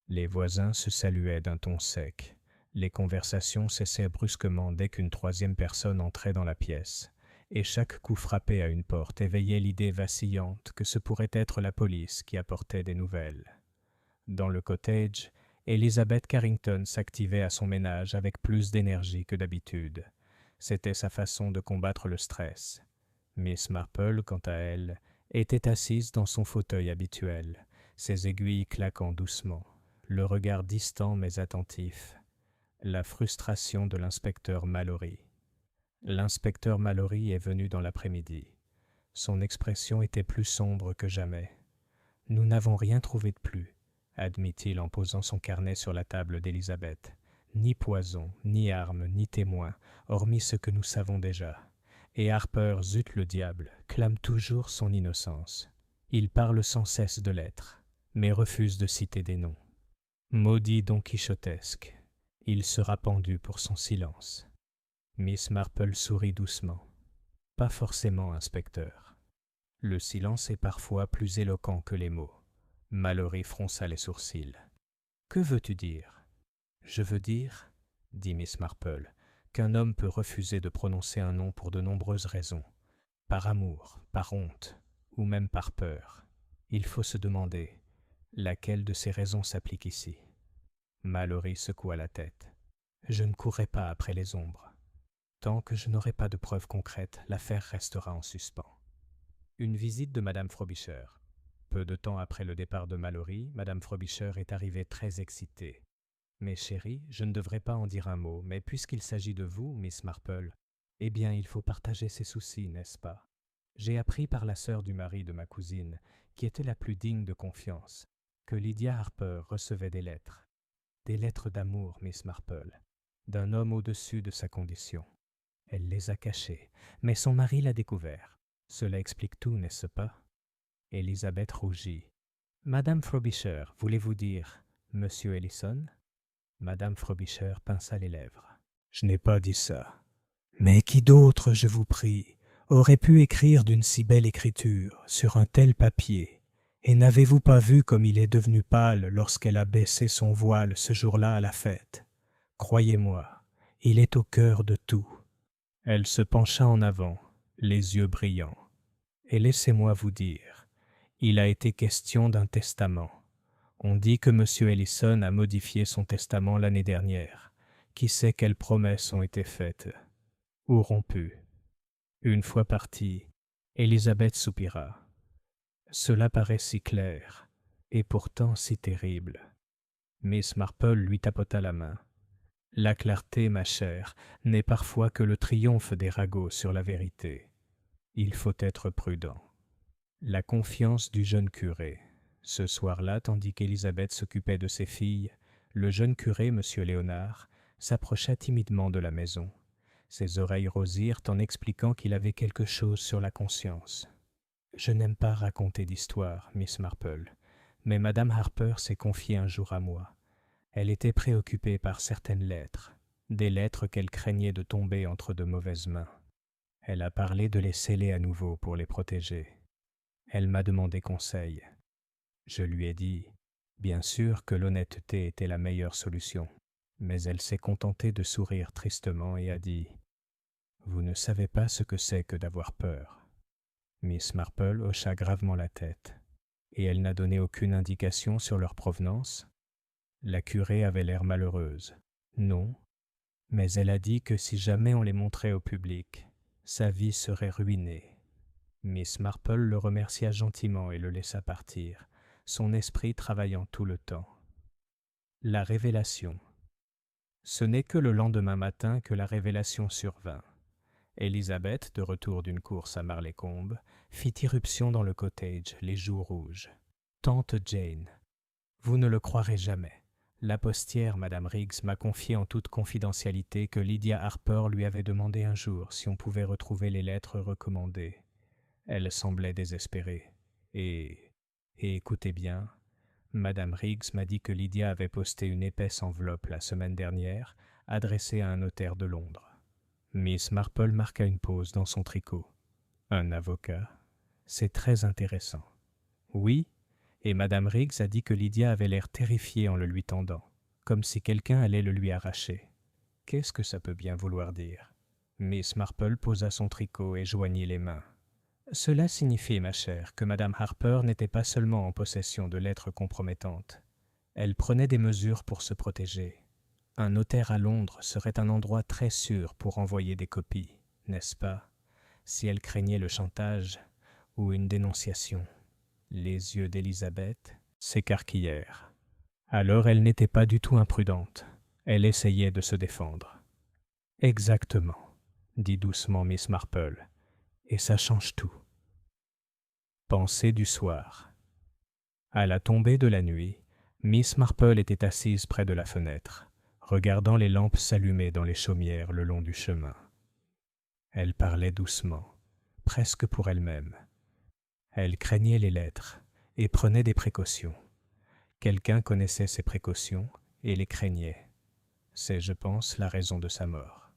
[SPEAKER 1] Les voisins se saluaient d'un ton sec. Les conversations cessaient brusquement dès qu'une troisième personne entrait dans la pièce, et chaque coup frappé à une porte éveillait l'idée vacillante que ce pourrait être la police qui apportait des nouvelles. Dans le cottage, Elizabeth Carrington s'activait à son ménage avec plus d'énergie que d'habitude. C'était sa façon de combattre le stress. Miss Marple, quant à elle, était assise dans son fauteuil habituel, ses aiguilles claquant doucement, le regard distant mais attentif. La frustration de l'inspecteur Mallory. L'inspecteur Mallory est venu dans l'après-midi. Son expression était plus sombre que jamais. « Nous n'avons rien trouvé de plus, » admit-il en posant son carnet sur la table d'Élisabeth. « Ni poison, ni armes, ni témoins, hormis ce que nous savons déjà. Et Harper, zut le diable, clame toujours son innocence. Il parle sans cesse de lettres, mais refuse de citer des noms. Maudit Don Quichotesque, il sera pendu pour son silence. » Miss Marple sourit doucement. « Pas forcément, inspecteur. Le silence est parfois plus éloquent que les mots. » Mallory fronça les sourcils. « Que veux-tu dire ?»« Je veux dire, » dit Miss Marple, « qu'un homme peut refuser de prononcer un nom pour de nombreuses raisons. Par amour, par honte, ou même par peur. Il faut se demander, laquelle de ces raisons s'applique ici ?» Mallory secoua la tête. « Je ne courrai pas après les ombres. Tant que je n'aurai pas de preuves concrètes, l'affaire restera en suspens. » Une visite de Madame Frobisher. Peu de temps après le départ de Mallory, Madame Frobisher est arrivée très excitée. « Mais chérie, je ne devrais pas en dire un mot, mais puisqu'il s'agit de vous, Miss Marple, eh bien il faut partager ses soucis, n'est-ce pas? J'ai appris par la sœur du mari de ma cousine, qui était la plus digne de confiance, que Lydia Harper recevait des lettres d'amour, Miss Marple, d'un homme au-dessus de sa condition. Elle les a cachées, mais son mari l'a découvert. Cela explique tout, n'est-ce pas? » Élisabeth rougit. « Madame Frobisher, voulez-vous dire Monsieur Ellison ?» Madame Frobisher pinça les lèvres. « Je n'ai pas dit ça. Mais qui d'autre, je vous prie, aurait pu écrire d'une si belle écriture sur un tel papier? Et n'avez-vous pas vu comme il est devenu pâle lorsqu'elle a baissé son voile ce jour-là à la fête? Croyez-moi, il est au cœur de tout. » Elle se pencha en avant, les yeux brillants. « Et laissez-moi vous dire, il a été question d'un testament. On dit que M. Ellison a modifié son testament l'année dernière. Qui sait quelles promesses ont été faites ou rompues. » Une fois partie, Élisabeth soupira. Cela paraît si clair, et pourtant si terrible. Miss Marple lui tapota la main. La clarté, ma chère, n'est parfois que le triomphe des ragots sur la vérité. Il faut être prudent. La confiance du jeune curé. Ce soir-là, tandis qu'Élisabeth s'occupait de ses filles, le jeune curé, M. Léonard, s'approcha timidement de la maison. Ses oreilles rosirent en expliquant qu'il avait quelque chose sur la conscience. « Je n'aime pas raconter d'histoire, Miss Marple, mais Madame Harper s'est confiée un jour à moi. Elle était préoccupée par certaines lettres, des lettres qu'elle craignait de tomber entre de mauvaises mains. Elle a parlé de les sceller à nouveau pour les protéger. Elle m'a demandé conseil. Je lui ai dit, bien sûr, que l'honnêteté était la meilleure solution, mais elle s'est contentée de sourire tristement et a dit « Vous ne savez pas ce que c'est que d'avoir peur. » Miss Marple hocha gravement la tête. « Et elle n'a donné aucune indication sur leur provenance ?» La curée avait l'air malheureuse. « Non, mais elle a dit que si jamais on les montrait au public, sa vie serait ruinée. » Miss Marple le remercia gentiment et le laissa partir, son esprit travaillant tout le temps. La révélation. Ce n'est que le lendemain matin que la révélation survint. Élisabeth, de retour d'une course à Marleycombe, fit irruption dans le cottage, les joues rouges. « Tante Jane, vous ne le croirez jamais. La postière, Madame Riggs, m'a confié en toute confidentialité que Lydia Harper lui avait demandé un jour si on pouvait retrouver les lettres recommandées. Elle semblait désespérée. Et écoutez bien, Madame Riggs m'a dit que Lydia avait posté une épaisse enveloppe la semaine dernière, adressée à un notaire de Londres. » Miss Marple marqua une pause dans son tricot. « Un avocat? C'est très intéressant. »« Oui, et Madame Riggs a dit que Lydia avait l'air terrifiée en le lui tendant, comme si quelqu'un allait le lui arracher. Qu'est-ce que ça peut bien vouloir dire ?» Miss Marple posa son tricot et joignit les mains. « Cela signifie, ma chère, que Madame Harper n'était pas seulement en possession de lettres compromettantes. Elle prenait des mesures pour se protéger. Un notaire à Londres serait un endroit très sûr pour envoyer des copies, n'est-ce pas, si elle craignait le chantage ou une dénonciation. » Les yeux d'Élisabeth s'écarquillèrent. Alors elle n'était pas du tout imprudente. Elle essayait de se défendre. « Exactement, » dit doucement Miss Marple, « et ça change tout. » Pensée du soir. À la tombée de la nuit, Miss Marple était assise près de la fenêtre, regardant les lampes s'allumer dans les chaumières le long du chemin. Elle parlait doucement, presque pour elle-même. Elle craignait les lettres et prenait des précautions. Quelqu'un connaissait ces précautions et les craignait. C'est, je pense, la raison de sa mort.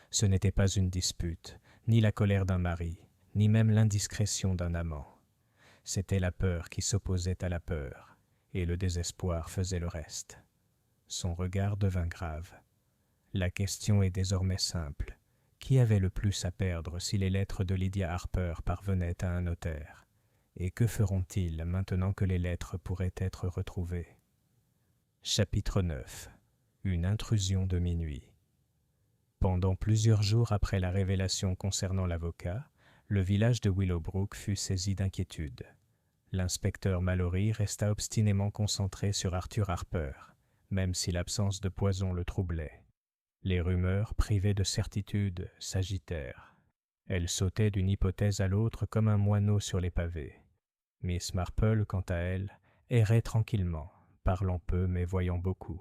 [SPEAKER 1] Ce n'était pas une dispute, ni la colère d'un mari, ni même l'indiscrétion d'un amant. C'était la peur qui s'opposait à la peur, et le désespoir faisait le reste. Son regard devint grave. La question est désormais simple. Qui avait le plus à perdre si les lettres de Lydia Harper parvenaient à un notaire? Et que feront-ils maintenant que les lettres pourraient être retrouvées? Chapitre 9. Une intrusion de minuit. Pendant plusieurs jours après la révélation concernant l'avocat, le village de Willowbrook fut saisi d'inquiétude. L'inspecteur Mallory resta obstinément concentré sur Arthur Harper, même si l'absence de poison le troublait. Les rumeurs, privées de certitude, s'agitèrent. Elles sautaient d'une hypothèse à l'autre comme un moineau sur les pavés. Miss Marple, quant à elle, errait tranquillement, parlant peu mais voyant beaucoup.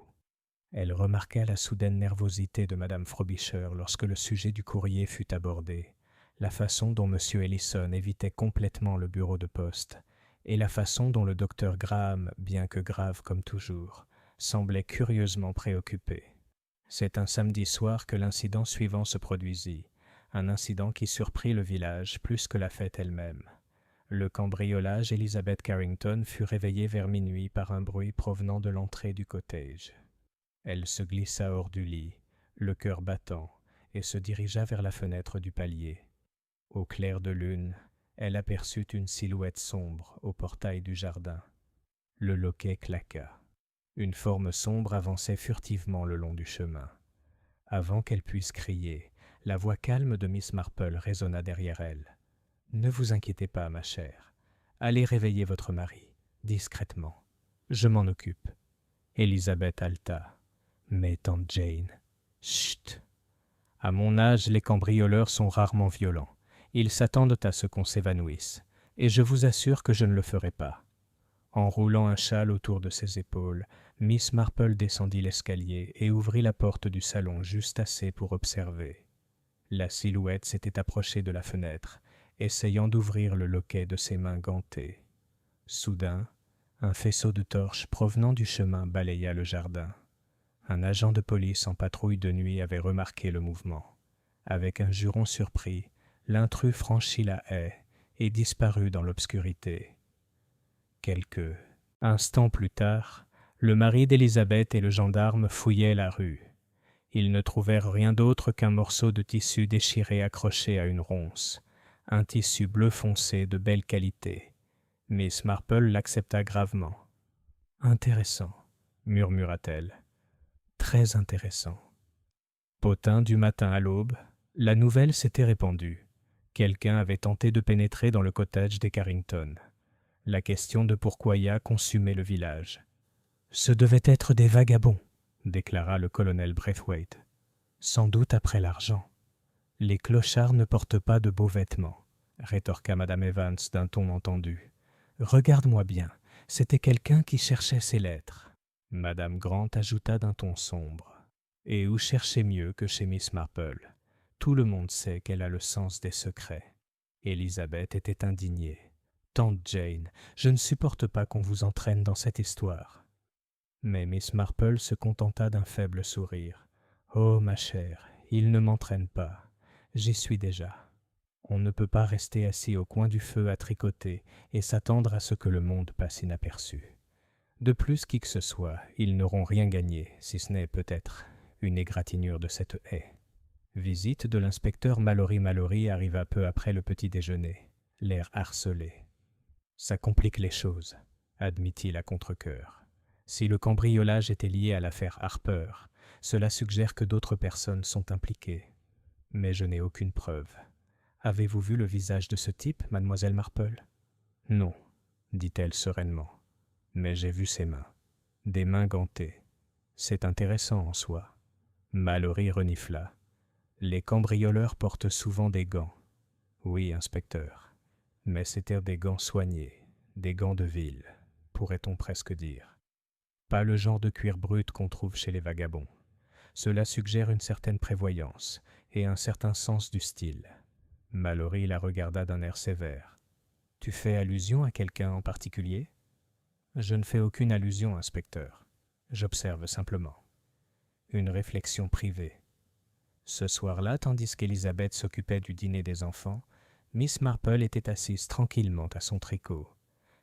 [SPEAKER 1] Elle remarqua la soudaine nervosité de Madame Frobisher lorsque le sujet du courrier fut abordé, la façon dont M. Ellison évitait complètement le bureau de poste, et la façon dont le docteur Graham, bien que grave comme toujours, semblait curieusement préoccupé. C'est un samedi soir que l'incident suivant se produisit, un incident qui surprit le village plus que la fête elle-même. Le cambriolage Elizabeth Carrington fut réveillée vers minuit par un bruit provenant de l'entrée du cottage. Elle se glissa hors du lit, le cœur battant, et se dirigea vers la fenêtre du palier. Au clair de lune, elle aperçut une silhouette sombre au portail du jardin. Le loquet claqua. Une forme sombre avançait furtivement le long du chemin. Avant qu'elle puisse crier, la voix calme de Miss Marple résonna derrière elle. « Ne vous inquiétez pas, ma chère. Allez réveiller votre mari, discrètement. Je m'en occupe. » Elizabeth haleta. « Mais tante Jane... » »« Chut ! À mon âge, les cambrioleurs sont rarement violents. Ils s'attendent à ce qu'on s'évanouisse. Et je vous assure que je ne le ferai pas. » Enroulant un châle autour de ses épaules, Miss Marple descendit l'escalier et ouvrit la porte du salon juste assez pour observer. La silhouette s'était approchée de la fenêtre, essayant d'ouvrir le loquet de ses mains gantées. Soudain, un faisceau de torches provenant du chemin balaya le jardin. Un agent de police en patrouille de nuit avait remarqué le mouvement. Avec un juron surpris, l'intrus franchit la haie et disparut dans l'obscurité. Quelques instants plus tard, le mari d'Elizabeth et le gendarme fouillaient la rue. Ils ne trouvèrent rien d'autre qu'un morceau de tissu déchiré accroché à une ronce, un tissu bleu foncé de belle qualité. Miss Marple l'accepta gravement. « Intéressant, » murmura-t-elle. « Très intéressant. » Potin du matin à l'aube, la nouvelle s'était répandue. Quelqu'un avait tenté de pénétrer dans le cottage des Carrington. La question de pourquoia consumait le village. « Ce devaient être des vagabonds, » déclara le colonel Braithwaite. « Sans doute après l'argent. »« Les clochards ne portent pas de beaux vêtements, » rétorqua Madame Evans d'un ton entendu. « Regarde-moi bien, c'était quelqu'un qui cherchait ses lettres. » Madame Grant ajouta d'un ton sombre. « Et où chercher mieux que chez Miss Marple? Tout le monde sait qu'elle a le sens des secrets. » Elizabeth était indignée. « Tante Jane, je ne supporte pas qu'on vous entraîne dans cette histoire. » Mais Miss Marple se contenta d'un faible sourire. « Oh, ma chère, il ne m'entraîne pas. J'y suis déjà. On ne peut pas rester assis au coin du feu à tricoter et s'attendre à ce que le monde passe inaperçu. De plus, qui que ce soit, ils n'auront rien gagné, si ce n'est peut-être une égratignure de cette haie. » Visite de l'inspecteur Mallory arriva peu après le petit déjeuner, l'air harcelé. « Ça complique les choses, » admit-il à contre-cœur. « Si le cambriolage était lié à l'affaire Harper, cela suggère que d'autres personnes sont impliquées. Mais je n'ai aucune preuve. Avez-vous vu le visage de ce type, mademoiselle Marple ? » ?»« Non, » dit-elle sereinement. « Mais j'ai vu ses mains. Des mains gantées. C'est intéressant en soi. » Mallory renifla. « Les cambrioleurs portent souvent des gants. »« Oui, inspecteur. Mais c'étaient des gants soignés, des gants de ville, pourrait-on presque dire. Pas le genre de cuir brut qu'on trouve chez les vagabonds. Cela suggère une certaine prévoyance et un certain sens du style. » Mallory la regarda d'un air sévère. « Tu fais allusion à quelqu'un en particulier ? » ?»« Je ne fais aucune allusion, inspecteur. J'observe simplement. » Une réflexion privée. Ce soir-là, tandis qu'Elizabeth s'occupait du dîner des enfants, Miss Marple était assise tranquillement à son tricot.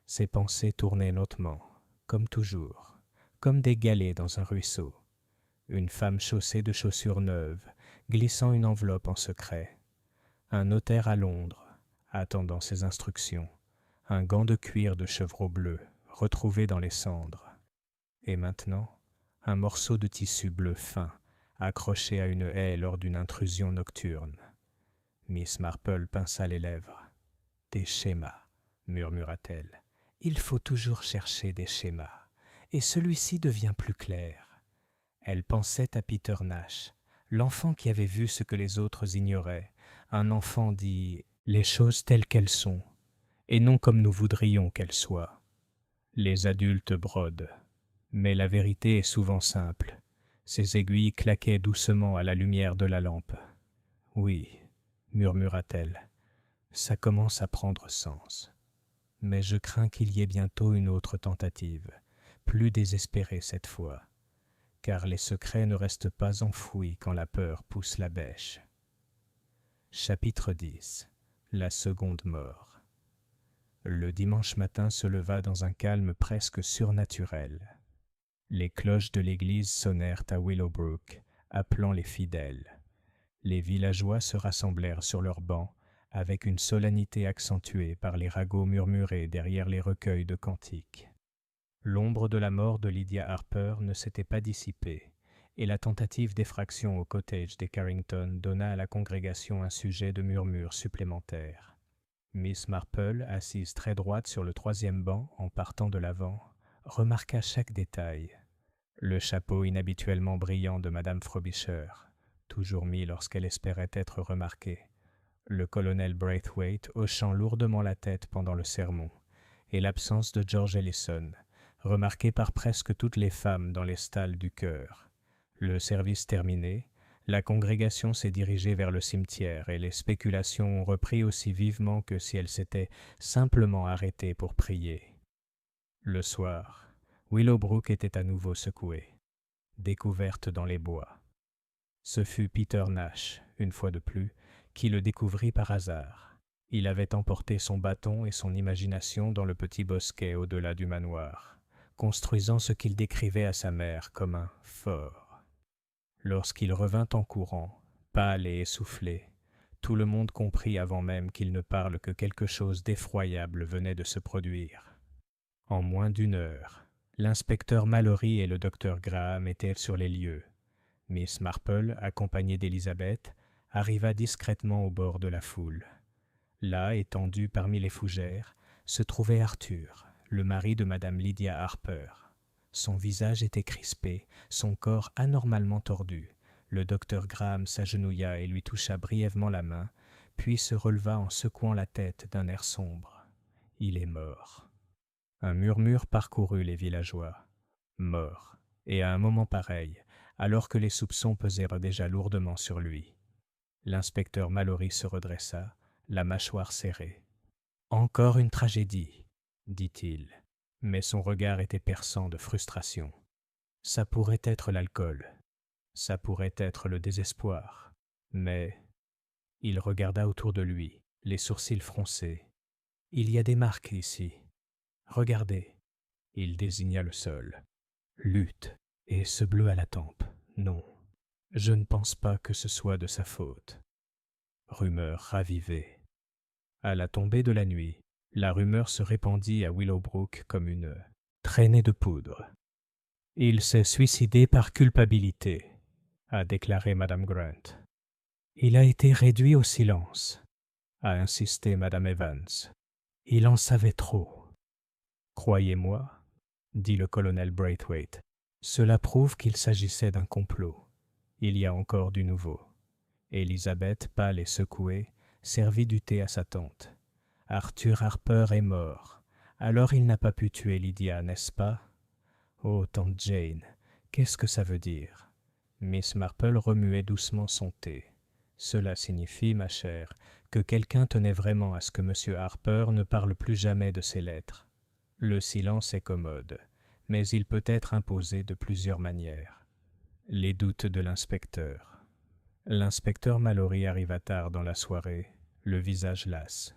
[SPEAKER 1] Ses pensées tournaient lentement, comme toujours, comme des galets dans un ruisseau. Une femme chaussée de chaussures neuves, glissant une enveloppe en secret. Un notaire à Londres, attendant ses instructions. Un gant de cuir de chevreau bleu, retrouvé dans les cendres. Et maintenant, un morceau de tissu bleu fin, accroché à une haie lors d'une intrusion nocturne. Miss Marple pinça les lèvres. « Des schémas, » murmura-t-elle. « Il faut toujours chercher des schémas, et celui-ci devient plus clair. » Elle pensait à Peter Nash, l'enfant qui avait vu ce que les autres ignoraient, un enfant dit « les choses telles qu'elles sont », et non comme nous voudrions qu'elles soient. Les adultes brodent, mais la vérité est souvent simple. Ses aiguilles claquaient doucement à la lumière de la lampe. « Oui, » murmura-t-elle, « ça commence à prendre sens. Mais je crains qu'il y ait bientôt une autre tentative, plus désespérée cette fois, car les secrets ne restent pas enfouis quand la peur pousse la bêche. » Chapitre 10. La seconde mort. Le dimanche matin se leva dans un calme presque surnaturel. Les cloches de l'église sonnèrent à Willowbrook, appelant les fidèles. Les villageois se rassemblèrent sur leurs bancs, avec une solennité accentuée par les ragots murmurés derrière les recueils de cantiques. L'ombre de la mort de Lydia Harper ne s'était pas dissipée, et la tentative d'effraction au cottage des Carrington donna à la congrégation un sujet de murmures supplémentaires. Miss Marple, assise très droite sur le troisième banc en partant de l'avant, remarqua chaque détail. Le chapeau inhabituellement brillant de Madame Frobisher, toujours mis lorsqu'elle espérait être remarquée. Le colonel Braithwaite hochant lourdement la tête pendant le sermon, et l'absence de George Ellison, remarquée par presque toutes les femmes dans les stalles du chœur. Le service terminé, la congrégation s'est dirigée vers le cimetière et les spéculations ont repris aussi vivement que si elles s'étaient simplement arrêtées pour prier. Le soir, Willowbrook était à nouveau secouée, découverte dans les bois. Ce fut Peter Nash, une fois de plus, qui le découvrit par hasard. Il avait emporté son bâton et son imagination dans le petit bosquet au-delà du manoir, construisant ce qu'il décrivait à sa mère comme un fort. Lorsqu'il revint en courant, pâle et essoufflé, tout le monde comprit avant même qu'il ne parle que quelque chose d'effroyable venait de se produire. En moins d'une heure, l'inspecteur Mallory et le docteur Graham étaient sur les lieux. Miss Marple, accompagnée d'Elizabeth, arriva discrètement au bord de la foule. Là, étendu parmi les fougères, se trouvait Arthur, le mari de Madame Lydia Harper. Son visage était crispé, son corps anormalement tordu. Le docteur Graham s'agenouilla et lui toucha brièvement la main, puis se releva en secouant la tête d'un air sombre. « Il est mort. » Un murmure parcourut les villageois. Mort. Et à un moment pareil, alors que les soupçons pesèrent déjà lourdement sur lui. L'inspecteur Mallory se redressa, la mâchoire serrée. « Encore une tragédie, dit-il. Mais son regard était perçant de frustration. Ça pourrait être l'alcool, ça pourrait être le désespoir, mais... Il regarda autour de lui, les sourcils froncés. Il y a des marques ici. Regardez. Il désigna le sol. Lutte, et ce bleu à la tempe. Non, je ne pense pas que ce soit de sa faute. Rumeur ravivée. À la tombée de la nuit, la rumeur se répandit à Willowbrook comme une traînée de poudre. « Il s'est suicidé par culpabilité », a déclaré Madame Grant. « Il a été réduit au silence », a insisté Madame Evans. « Il en savait trop. »« Croyez-moi, » dit le colonel Braithwaite, « cela prouve qu'il s'agissait d'un complot. Il y a encore du nouveau. » Elizabeth, pâle et secouée, servit du thé à sa tante. Arthur Harper est mort. Alors il n'a pas pu tuer Lydia, n'est-ce pas? Oh, tante Jane, qu'est-ce que ça veut dire? Miss Marple remuait doucement son thé. Cela signifie, ma chère, que quelqu'un tenait vraiment à ce que M. Harper ne parle plus jamais de ses lettres. Le silence est commode, mais il peut être imposé de plusieurs manières. Les doutes de l'inspecteur. L'inspecteur Mallory arriva tard dans la soirée, le visage las.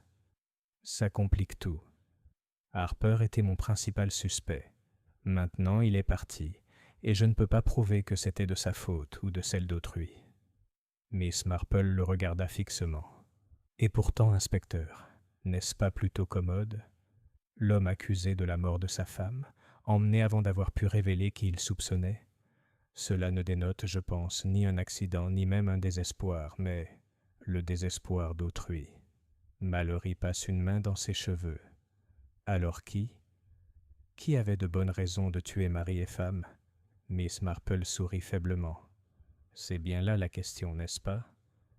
[SPEAKER 1] Ça complique tout. Harper était mon principal suspect. Maintenant, il est parti, et je ne peux pas prouver que c'était de sa faute ou de celle d'autrui. Miss Marple le regarda fixement. Et pourtant, inspecteur, n'est-ce pas plutôt commode? L'homme accusé de la mort de sa femme, emmené avant d'avoir pu révéler qui il soupçonnait. Cela ne dénote, je pense, ni un accident, ni même un désespoir, mais le désespoir d'autrui. Mallory passe une main dans ses cheveux. Alors qui? Qui avait de bonnes raisons de tuer mari et femme? Miss Marple sourit faiblement. C'est bien là la question, n'est-ce pas?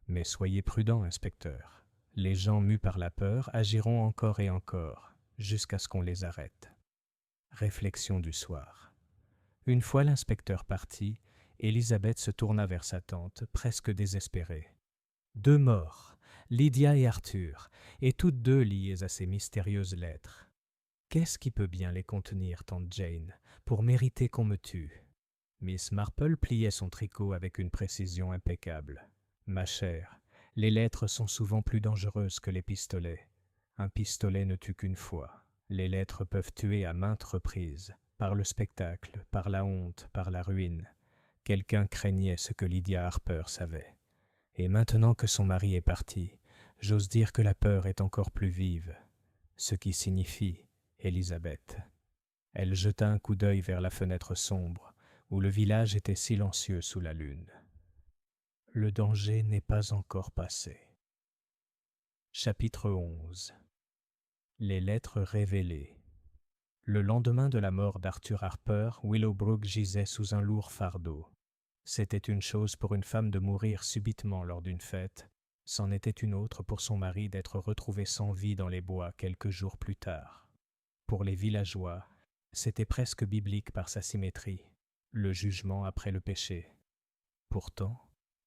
[SPEAKER 1] Mais soyez prudent, inspecteur. Les gens mus par la peur agiront encore et encore, jusqu'à ce qu'on les arrête. Réflexion du soir. Une fois l'inspecteur parti, Elizabeth se tourna vers sa tante, presque désespérée. 2 morts, Lydia et Arthur, et toutes deux liées à ces mystérieuses lettres. Qu'est-ce qui peut bien les contenir, tante Jane, pour mériter qu'on me tue? Miss Marple pliait son tricot avec une précision impeccable. Ma chère, les lettres sont souvent plus dangereuses que les pistolets. Un pistolet ne tue qu'une fois. Les lettres peuvent tuer à maintes reprises, par le spectacle, par la honte, par la ruine. Quelqu'un craignait ce que Lydia Harper savait. Et maintenant que son mari est parti, j'ose dire que la peur est encore plus vive. Ce qui signifie, Elizabeth. Elle jeta un coup d'œil vers la fenêtre sombre, où le village était silencieux sous la lune. Le danger n'est pas encore passé. Chapitre 11. Les lettres révélées. Le lendemain de la mort d'Arthur Harper, Willowbrook gisait sous un lourd fardeau. C'était une chose pour une femme de mourir subitement lors d'une fête, c'en était une autre pour son mari d'être retrouvé sans vie dans les bois quelques jours plus tard. Pour les villageois, c'était presque biblique par sa symétrie, le jugement après le péché. Pourtant,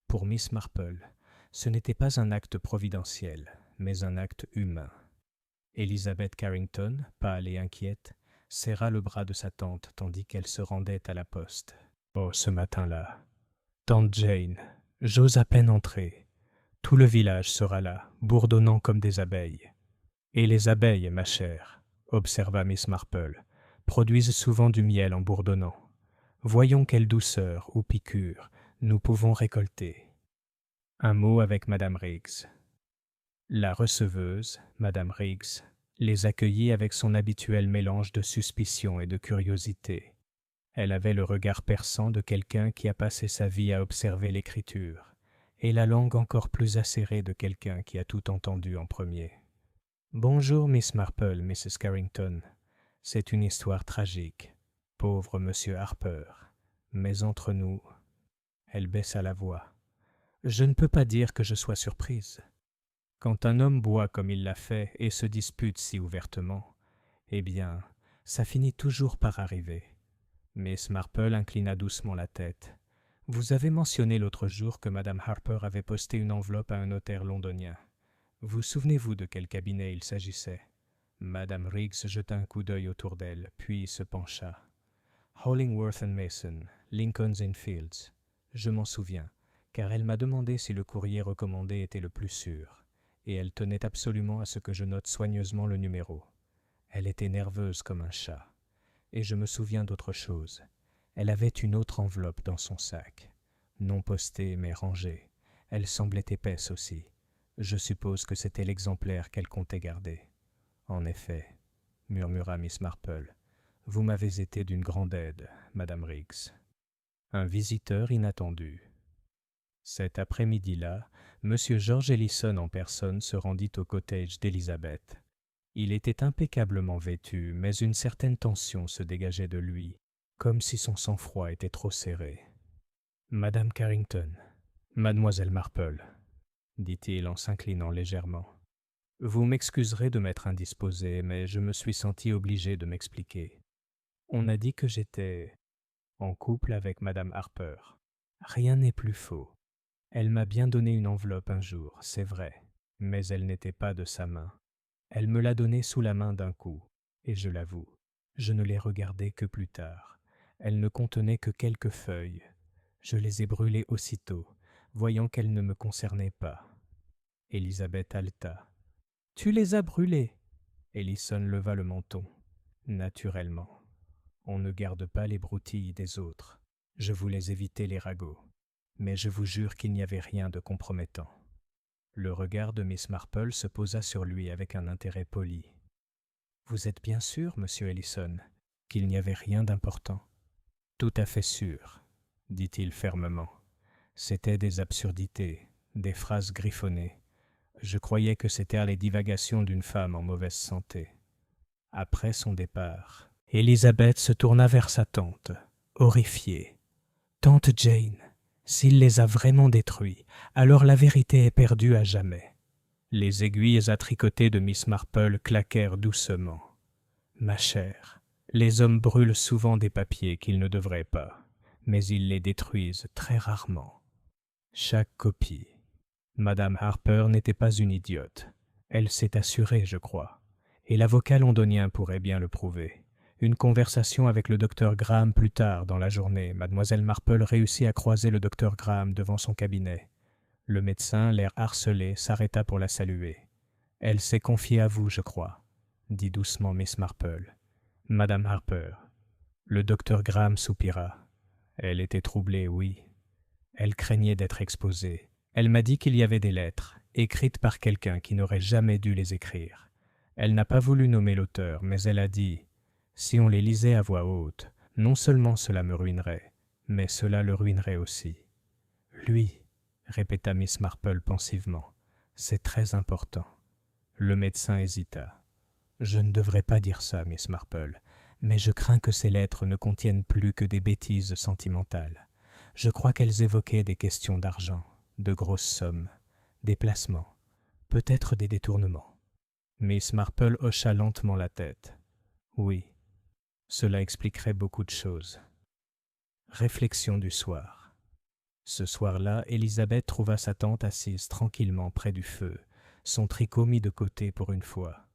[SPEAKER 1] pour Miss Marple, ce n'était pas un acte providentiel, mais un acte humain. Elizabeth Carrington, pâle et inquiète, serra le bras de sa tante tandis qu'elle se rendait à la poste. Oh, ce matin-là. Tante Jane, j'ose à peine entrer. Tout le village sera là, bourdonnant comme des abeilles. Et les abeilles, ma chère, observa Miss Marple, produisent souvent du miel en bourdonnant. Voyons quelle douceur ou piqûre nous pouvons récolter. Un mot avec Madame Riggs. La receveuse, Madame Riggs, les accueillit avec son habituel mélange de suspicion et de curiosité. Elle avait le regard perçant de quelqu'un qui a passé sa vie à observer l'écriture, et la langue encore plus acérée de quelqu'un qui a tout entendu en premier. « Bonjour, Miss Marple, Mrs. Carrington. C'est une histoire tragique. Pauvre Monsieur Harper. Mais entre nous... » Elle baissa la voix. « Je ne peux pas dire que je sois surprise. Quand un homme boit comme il l'a fait et se dispute si ouvertement, eh bien, ça finit toujours par arriver. » Miss Marple inclina doucement la tête. « Vous avez mentionné l'autre jour que Madame Harper avait posté une enveloppe à un notaire londonien. Vous souvenez-vous de quel cabinet il s'agissait ?» Madame Riggs jeta un coup d'œil autour d'elle, puis se pencha. « Hollingworth and Mason, Lincoln's Inn Fields. Je m'en souviens, car elle m'a demandé si le courrier recommandé était le plus sûr, et elle tenait absolument à ce que je note soigneusement le numéro. Elle était nerveuse comme un chat. Et je me souviens d'autre chose. Elle avait une autre enveloppe dans son sac, non postée mais rangée. Elle semblait épaisse aussi. Je suppose que c'était l'exemplaire qu'elle comptait garder. »« En effet, » murmura Miss Marple, « vous m'avez été d'une grande aide, Madame Riggs. » Un visiteur inattendu. Cet après-midi-là, M. George Ellison en personne se rendit au cottage d'Elizabeth. Il était impeccablement vêtu, mais une certaine tension se dégageait de lui, comme si son sang-froid était trop serré. « Madame Carrington, Mademoiselle Marple, » dit-il en s'inclinant légèrement. « Vous m'excuserez de m'être indisposé, mais je me suis senti obligé de m'expliquer. On a dit que j'étais en couple avec Madame Harper. Rien n'est plus faux. Elle m'a bien donné une enveloppe un jour, c'est vrai, mais elle n'était pas de sa main. Elle me l'a donnée sous la main d'un coup, et je l'avoue, je ne l'ai regardée que plus tard. Elle ne contenait que quelques feuilles. Je les ai brûlées aussitôt, voyant qu'elles ne me concernaient pas. » Elisabeth haleta. « Tu les as brûlées ?» Ellison leva le menton. « Naturellement. On ne garde pas les broutilles des autres. Je voulais éviter les ragots. Mais je vous jure qu'il n'y avait rien de compromettant. » Le regard de Miss Marple se posa sur lui avec un intérêt poli. « Vous êtes bien sûr, monsieur Ellison, qu'il n'y avait rien d'important ?»« Tout à fait sûr, » dit-il fermement. « C'étaient des absurdités, des phrases griffonnées. Je croyais que c'étaient les divagations d'une femme en mauvaise santé. » Après son départ, Elizabeth se tourna vers sa tante, horrifiée. « Tante Jane, s'il les a vraiment détruits, alors la vérité est perdue à jamais. » Les aiguilles à tricoter de Miss Marple claquèrent doucement. « Ma chère, les hommes brûlent souvent des papiers qu'ils ne devraient pas, mais ils les détruisent très rarement. Chaque copie. Madame Harper n'était pas une idiote. Elle s'est assurée, je crois, et l'avocat londonien pourrait bien le prouver. Une conversation avec le docteur Graham plus tard dans la journée, Mademoiselle Marple réussit à croiser le docteur Graham devant son cabinet. Le médecin, l'air harcelé, s'arrêta pour la saluer. « Elle s'est confiée à vous, je crois, » dit doucement Miss Marple. « Madame Harper. » Le docteur Graham soupira. Elle était troublée, oui. Elle craignait d'être exposée. Elle m'a dit qu'il y avait des lettres, écrites par quelqu'un qui n'aurait jamais dû les écrire. Elle n'a pas voulu nommer l'auteur, mais elle a dit « Si on les lisait à voix haute, non seulement cela me ruinerait, mais cela le ruinerait aussi. » « Lui, » répéta Miss Marple pensivement, « c'est très important. » Le médecin hésita. « Je ne devrais pas dire ça, Miss Marple, mais je crains que ces lettres ne contiennent plus que des bêtises sentimentales. Je crois qu'elles évoquaient des questions d'argent, de grosses sommes, des placements, peut-être des détournements. Miss Marple hocha lentement la tête. Oui, cela expliquerait beaucoup de choses. Réflexion du soir. Ce soir-là, Élisabeth trouva sa tante assise tranquillement près du feu, son tricot mis de côté pour une fois.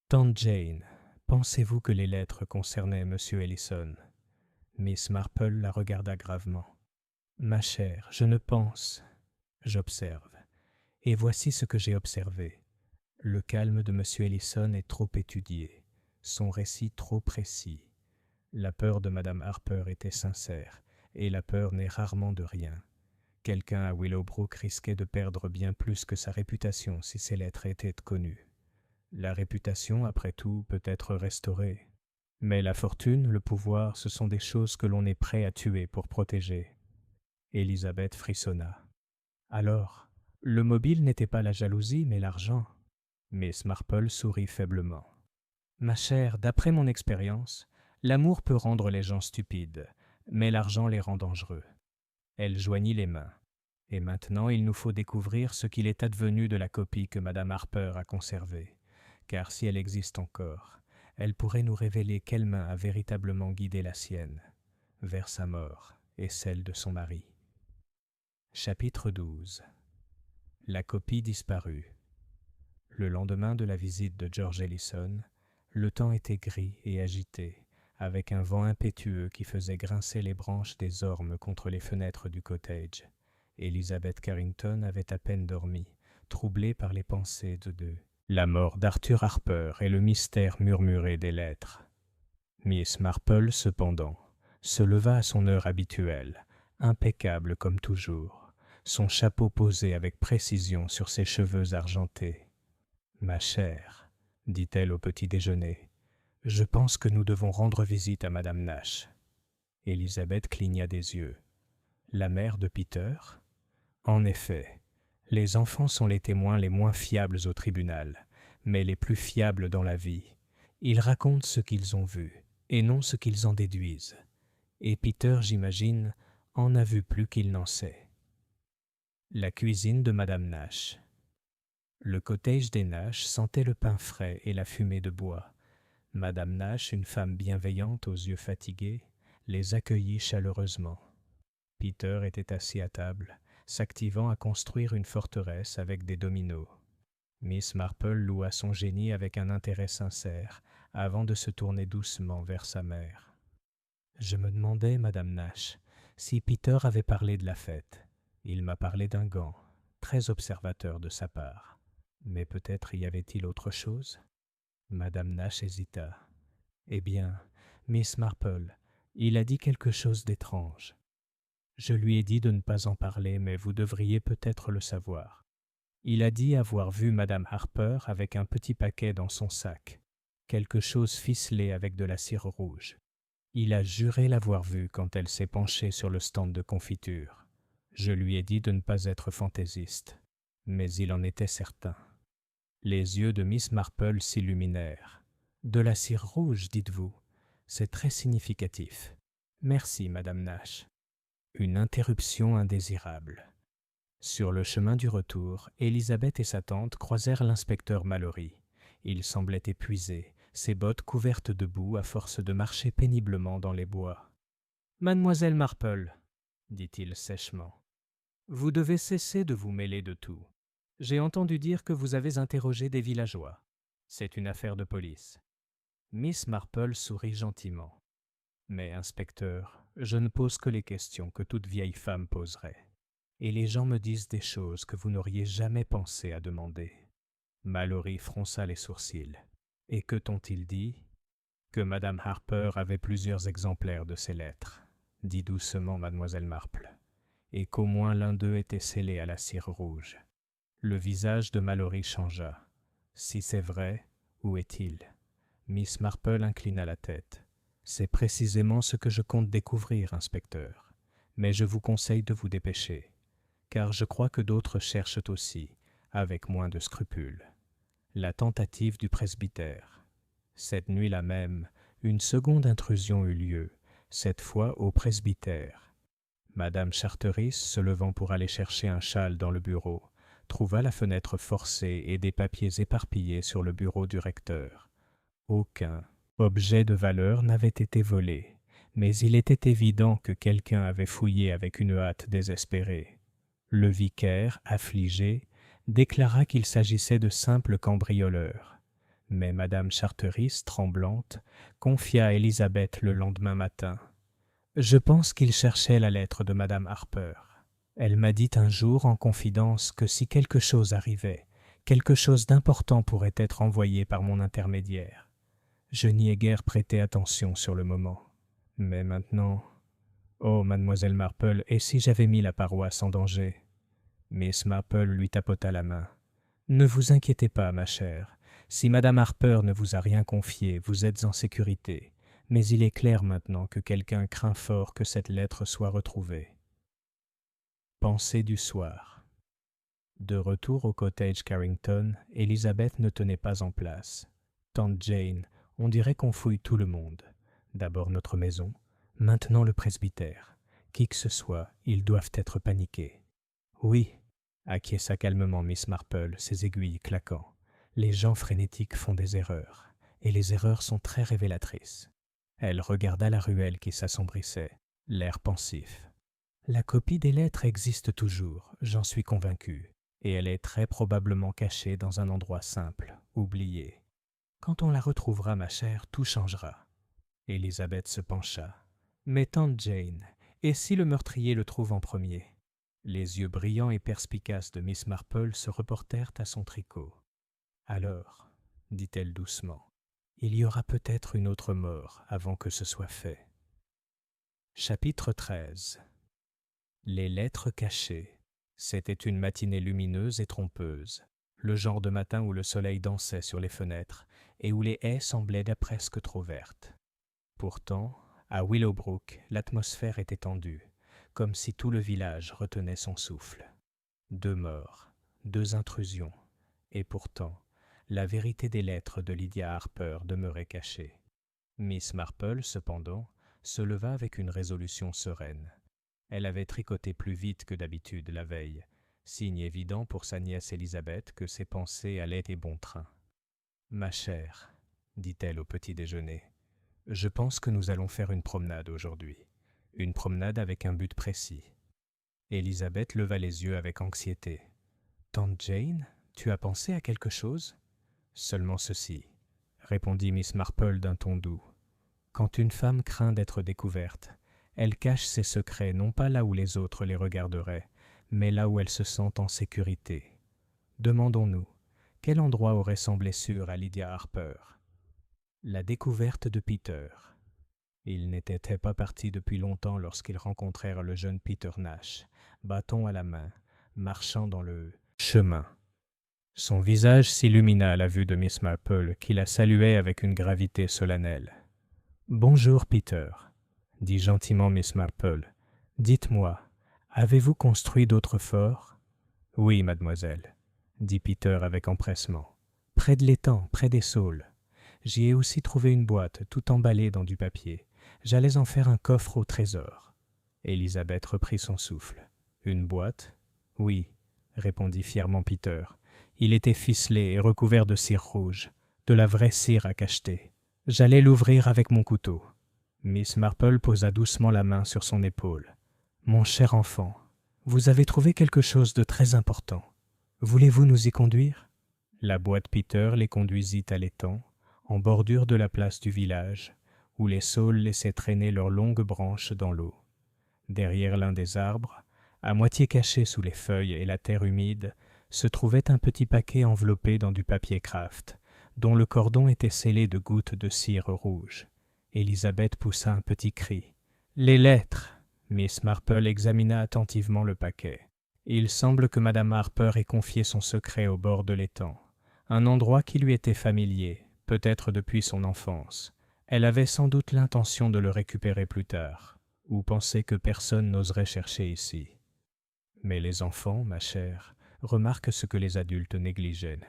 [SPEAKER 1] « Tante Jane, pensez-vous que les lettres concernaient M. Ellison ?» Miss Marple la regarda gravement. « Ma chère, je ne pense. J'observe. Et voici ce que j'ai observé. Le calme de M. Ellison est trop étudié, son récit trop précis. La peur de Mme Harper était sincère, et la peur n'est rarement de rien. Quelqu'un à Willowbrook risquait de perdre bien plus que sa réputation si ces lettres étaient connues. La réputation, après tout, peut être restaurée. Mais la fortune, le pouvoir, ce sont des choses que l'on est prêt à tuer pour protéger. » Élisabeth frissonna. « Alors, le mobile n'était pas la jalousie, mais l'argent. » Miss Marple sourit faiblement. « Ma chère, d'après mon expérience, l'amour peut rendre les gens stupides, mais l'argent les rend dangereux. » Elle joignit les mains. « Et maintenant, il nous faut découvrir ce qu'il est advenu de la copie que Mme Harper a conservée. Car si elle existe encore, elle pourrait nous révéler quelle main a véritablement guidé la sienne, vers sa mort et celle de son mari. » Chapitre 12. La copie disparue. Le lendemain de la visite de George Ellison, le temps était gris et agité, avec un vent impétueux qui faisait grincer les branches des ormes contre les fenêtres du cottage. Elizabeth Carrington avait à peine dormi, troublée par les pensées de deux. La mort d'Arthur Harper et le mystère murmuré des lettres. Miss Marple, cependant, se leva à son heure habituelle, impeccable comme toujours, son chapeau posé avec précision sur ses cheveux argentés. « Ma chère, dit-elle au petit déjeuner, je pense que nous devons rendre visite à Madame Nash. » Élisabeth cligna des yeux. « La mère de Peter ? » En effet, les enfants sont les témoins les moins fiables au tribunal, mais les plus fiables dans la vie. Ils racontent ce qu'ils ont vu, et non ce qu'ils en déduisent. Et Peter, j'imagine, en a vu plus qu'il n'en sait. La cuisine de Madame Nash. Le cottage des Nash sentait le pain frais et la fumée de bois. Madame Nash, une femme bienveillante aux yeux fatigués, les accueillit chaleureusement. Peter était assis à table, s'activant à construire une forteresse avec des dominos. Miss Marple loua son génie avec un intérêt sincère, avant de se tourner doucement vers sa mère. « Je me demandais, Madame Nash, si Peter avait parlé de la fête. Il m'a parlé d'un gant, très observateur de sa part. Mais peut-être y avait-il autre chose ?» Madame Nash hésita. « Eh bien, Miss Marple, il a dit quelque chose d'étrange. Je lui ai dit de ne pas en parler, mais vous devriez peut-être le savoir. Il a dit avoir vu Madame Harper avec un petit paquet dans son sac, quelque chose ficelé avec de la cire rouge. Il a juré l'avoir vue quand elle s'est penchée sur le stand de confiture. Je lui ai dit de ne pas être fantaisiste, mais il en était certain. » Les yeux de Miss Marple s'illuminèrent. « De la cire rouge, dites-vous? C'est très significatif. Merci, Madame Nash. » Une interruption indésirable. Sur le chemin du retour, Élisabeth et sa tante croisèrent l'inspecteur Mallory. Il semblait épuisé, ses bottes couvertes de boue à force de marcher péniblement dans les bois. « Mademoiselle Marple, dit-il sèchement, vous devez cesser de vous mêler de tout. J'ai entendu dire que vous avez interrogé des villageois. C'est une affaire de police. » Miss Marple sourit gentiment. « Mais, inspecteur, je ne pose que les questions que toute vieille femme poserait. Et les gens me disent des choses que vous n'auriez jamais pensé à demander. » Mallory fronça les sourcils. « Et que t'ont-ils dit ?»« Que Madame Harper avait plusieurs exemplaires de ces lettres, » dit doucement Mademoiselle Marple, « et qu'au moins l'un d'eux était scellé à la cire rouge. » Le visage de Mallory changea. « Si c'est vrai, où est-il » Miss Marple inclina la tête. « C'est précisément ce que je compte découvrir, inspecteur. Mais je vous conseille de vous dépêcher, car je crois que d'autres cherchent aussi, avec moins de scrupules. » La tentative du presbytère. Cette nuit-là même, une seconde intrusion eut lieu, cette fois au presbytère. Madame Charteris, se levant pour aller chercher un châle dans le bureau, trouva la fenêtre forcée et des papiers éparpillés sur le bureau du recteur. Aucun objet de valeur n'avait été volé, mais il était évident que quelqu'un avait fouillé avec une hâte désespérée. Le vicaire, affligé, déclara qu'il s'agissait de simples cambrioleurs. Mais madame Charteris, tremblante, confia à Élisabeth le lendemain matin. « Je pense qu'il cherchait la lettre de madame Harper. Elle m'a dit un jour en confidence que si quelque chose arrivait, quelque chose d'important pourrait être envoyé par mon intermédiaire. Je n'y ai guère prêté attention sur le moment. Mais maintenant... Oh, mademoiselle Marple, et si j'avais mis la paroisse en danger ?» Miss Marple lui tapota la main. « Ne vous inquiétez pas, ma chère. Si madame Harper ne vous a rien confié, vous êtes en sécurité. Mais il est clair maintenant que quelqu'un craint fort que cette lettre soit retrouvée. » Pensée du soir. De retour au cottage Carrington, Élisabeth ne tenait pas en place. Tante Jane, on dirait qu'on fouille tout le monde. D'abord notre maison, maintenant le presbytère. Qui que ce soit, ils doivent être paniqués. Oui, acquiesça calmement Miss Marple, ses aiguilles claquant. Les gens frénétiques font des erreurs, et les erreurs sont très révélatrices. Elle regarda la ruelle qui s'assombrissait, l'air pensif. La copie des lettres existe toujours, j'en suis convaincu, et elle est très probablement cachée dans un endroit simple, oublié. Quand on la retrouvera, ma chère, tout changera. Élisabeth se pencha. Mais tante Jane, et si le meurtrier le trouve en premier? Les yeux brillants et perspicaces de Miss Marple se reportèrent à son tricot. Alors, dit-elle doucement, il y aura peut-être une autre mort avant que ce soit fait. Chapitre 13. Les lettres cachées. C'était une matinée lumineuse et trompeuse, le genre de matin où le soleil dansait sur les fenêtres et où les haies semblaient presque trop vertes. Pourtant, à Willowbrook, l'atmosphère était tendue, comme si tout le village retenait son souffle. 2 morts, 2 intrusions, et pourtant, la vérité des lettres de Lydia Harper demeurait cachée. Miss Marple, cependant, se leva avec une résolution sereine. Elle avait tricoté plus vite que d'habitude la veille, signe évident pour sa nièce Élisabeth que ses pensées allaient et bon train. « Ma chère, dit-elle au petit déjeuner, je pense que nous allons faire une promenade aujourd'hui. Une promenade avec un but précis. » Élisabeth leva les yeux avec anxiété. « Tante Jane, tu as pensé à quelque chose ?»« Seulement ceci, » répondit Miss Marple d'un ton doux. « Quand une femme craint d'être découverte, elle cache ses secrets non pas là où les autres les regarderaient, mais là où elle se sent en sécurité. Demandons-nous, quel endroit aurait semblé sûr à Lydia Harper? La découverte de Peter. Ils n'étaient pas partis depuis longtemps lorsqu'ils rencontrèrent le jeune Peter Nash, bâton à la main, marchant dans le chemin. Son visage s'illumina à la vue de Miss Marple, qui la saluait avec une gravité solennelle. « Bonjour, Peter, » dit gentiment Miss Marple. « Dites-moi, avez-vous construit d'autres forts ?»« Oui, mademoiselle, » dit Peter avec empressement. « Près de l'étang, près des saules. J'y ai aussi trouvé une boîte, tout emballée dans du papier. J'allais en faire un coffre au trésor. » Élisabeth reprit son souffle. « Une boîte ? » ?»« Oui, » répondit fièrement Peter. « Il était ficelé et recouvert de cire rouge, de la vraie cire à cacheter. J'allais l'ouvrir avec mon couteau. » Miss Marple posa doucement la main sur son épaule. « Mon cher enfant, vous avez trouvé quelque chose de très important. Voulez-vous nous y conduire ?» La boîte Peter les conduisit à l'étang, en bordure de la place du village, où les saules laissaient traîner leurs longues branches dans l'eau. Derrière l'un des arbres, à moitié caché sous les feuilles et la terre humide, se trouvait un petit paquet enveloppé dans du papier kraft, dont le cordon était scellé de gouttes de cire rouge. Élisabeth poussa un petit cri. « Les lettres !» Miss Marple examina attentivement le paquet. Il semble que madame Harper ait confié son secret au bord de l'étang, un endroit qui lui était familier, peut-être depuis son enfance. Elle avait sans doute l'intention de le récupérer plus tard, ou pensait que personne n'oserait chercher ici. Mais les enfants, ma chère, remarquent ce que les adultes négligent.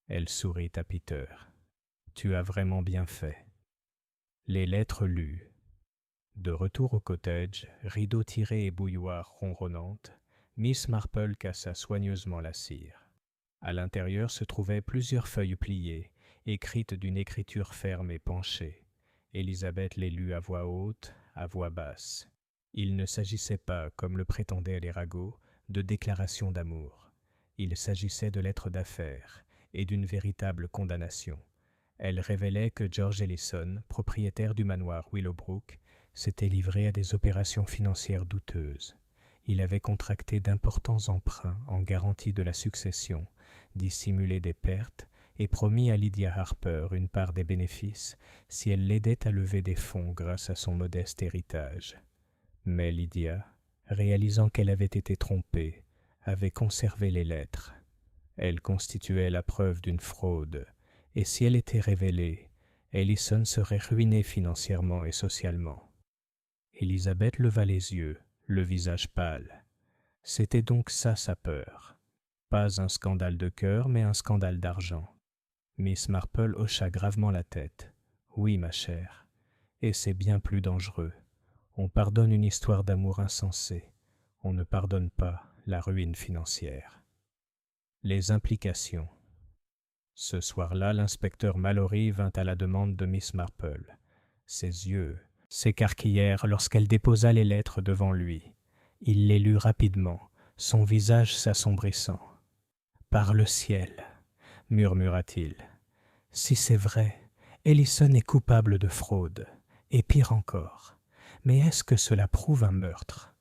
[SPEAKER 1] Elle sourit à Peter. « Tu as vraiment bien fait. Les lettres lues. De retour au cottage, rideaux tirés et bouilloire ronronnante, Miss Marple cassa soigneusement la cire. À l'intérieur se trouvaient plusieurs feuilles pliées, écrites d'une écriture ferme et penchée. Élisabeth les lut à voix haute, à voix basse. Il ne s'agissait pas, comme le prétendaient les ragots, de déclarations d'amour. Il s'agissait de lettres d'affaires et d'une véritable condamnation. Elle révélait que George Ellison, propriétaire du manoir Willowbrook, s'était livré à des opérations financières douteuses. Il avait contracté d'importants emprunts en garantie de la succession, dissimulé des pertes et promis à Lydia Harper une part des bénéfices si elle l'aidait à lever des fonds grâce à son modeste héritage. Mais Lydia, réalisant qu'elle avait été trompée, avait conservé les lettres. Elles constituaient la preuve d'une fraude, et si elle était révélée, Ellison serait ruiné financièrement et socialement. Élisabeth leva les yeux, le visage pâle. C'était donc ça sa peur. Pas un scandale de cœur, mais un scandale d'argent. Miss Marple hocha gravement la tête. Oui, ma chère, et c'est bien plus dangereux. On pardonne une histoire d'amour insensée. On ne pardonne pas la ruine financière. Les implications. Ce soir-là, l'inspecteur Mallory vint à la demande de Miss Marple. Ses yeux s'écarquillèrent lorsqu'elle déposa les lettres devant lui. Il les lut rapidement, son visage s'assombrissant. « Par le ciel, murmura-t-il. Si c'est vrai, Ellison est coupable de fraude, et pire encore. Mais est-ce que cela prouve un meurtre ?»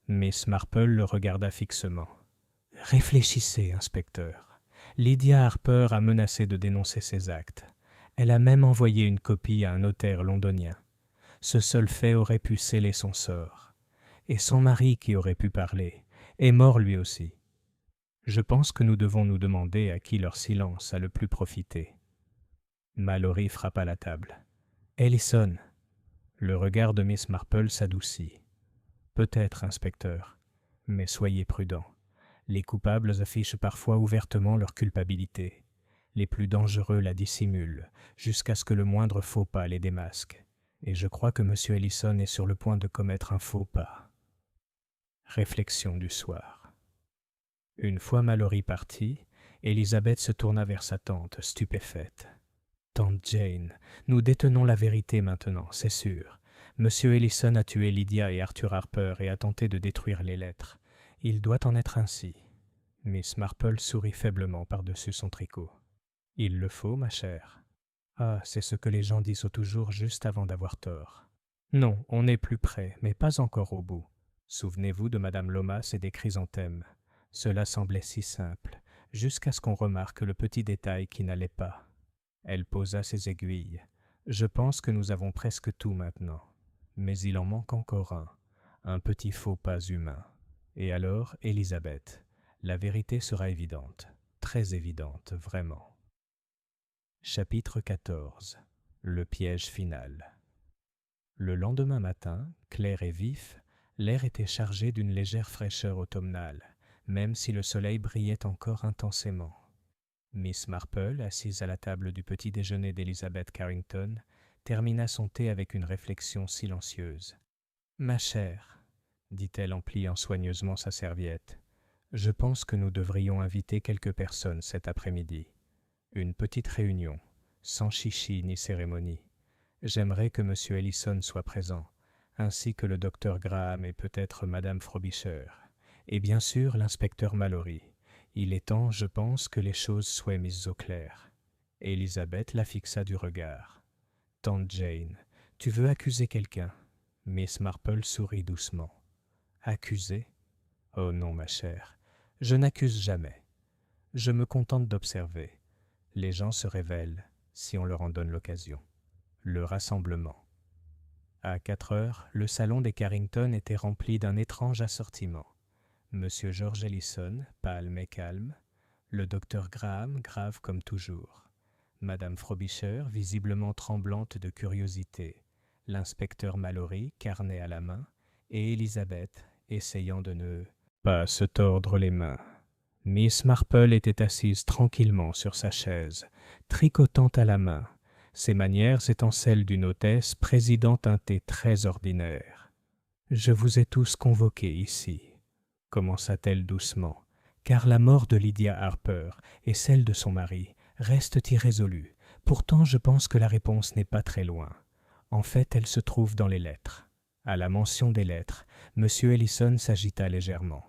[SPEAKER 1] Miss Marple le regarda fixement. « Réfléchissez, inspecteur. Lydia Harper a menacé de dénoncer ses actes. Elle a même envoyé une copie à un notaire londonien. Ce seul fait aurait pu sceller son sort. Et son mari, qui aurait pu parler, est mort lui aussi. Je pense que nous devons nous demander à qui leur silence a le plus profité. » Mallory frappa la table. « Ellison !» Le regard de Miss Marple s'adoucit. « Peut-être, inspecteur, mais soyez prudent. Les coupables affichent parfois ouvertement leur culpabilité. Les plus dangereux la dissimulent, jusqu'à ce que le moindre faux pas les démasque. Et je crois que M. Ellison est sur le point de commettre un faux pas. » Réflexion du soir. Une fois Mallory parti, Élisabeth se tourna vers sa tante, stupéfaite. « Tante Jane, nous détenons la vérité maintenant, c'est sûr. M. Ellison a tué Lydia et Arthur Harper et a tenté de détruire les lettres. Il doit en être ainsi. » Miss Marple sourit faiblement par-dessus son tricot. « Il le faut, ma chère. » « Ah, c'est ce que les gens disent toujours juste avant d'avoir tort. Non, on est plus près, mais pas encore au bout. Souvenez-vous de Madame Lomas et des chrysanthèmes. Cela semblait si simple, jusqu'à ce qu'on remarque le petit détail qui n'allait pas. » Elle posa ses aiguilles. « Je pense que nous avons presque tout maintenant. Mais il en manque encore un petit faux pas humain. Et alors, Élisabeth, la vérité sera évidente, très évidente, vraiment. » Chapitre 14. Le piège final. Le lendemain matin, clair et vif, l'air était chargé d'une légère fraîcheur automnale, même si le soleil brillait encore intensément. Miss Marple, assise à la table du petit déjeuner d'Elizabeth Carrington, termina son thé avec une réflexion silencieuse. « Ma chère, dit-elle en pliant soigneusement sa serviette, je pense que nous devrions inviter quelques personnes cet après-midi. Une petite réunion, sans chichi ni cérémonie. J'aimerais que M. Ellison soit présent, ainsi que le docteur Graham et peut-être Madame Frobisher, et bien sûr l'inspecteur Mallory. Il est temps, je pense, que les choses soient mises au clair. » Élisabeth la fixa du regard. « Tante Jane, tu veux accuser quelqu'un ?» Miss Marple sourit doucement. « Accuser ? Oh non, ma chère, je n'accuse jamais. Je me contente d'observer. Les gens se révèlent, si on leur en donne l'occasion. » Le rassemblement. À 4 heures, le salon des Carrington était rempli d'un étrange assortiment. Monsieur George Ellison, pâle mais calme, le docteur Graham, grave comme toujours, Madame Frobisher, visiblement tremblante de curiosité, l'inspecteur Mallory, carnet à la main, et Élisabeth, essayant de ne pas se tordre les mains. Miss Marple était assise tranquillement sur sa chaise, tricotant à la main, ses manières étant celles d'une hôtesse présidant un thé très ordinaire. « Je vous ai tous convoqués ici, » commença-t-elle doucement, car la mort de Lydia Harper et celle de son mari restent irrésolues. Pourtant, je pense que la réponse n'est pas très loin. En fait, elle se trouve dans les lettres. À la mention des lettres, M. Ellison s'agita légèrement.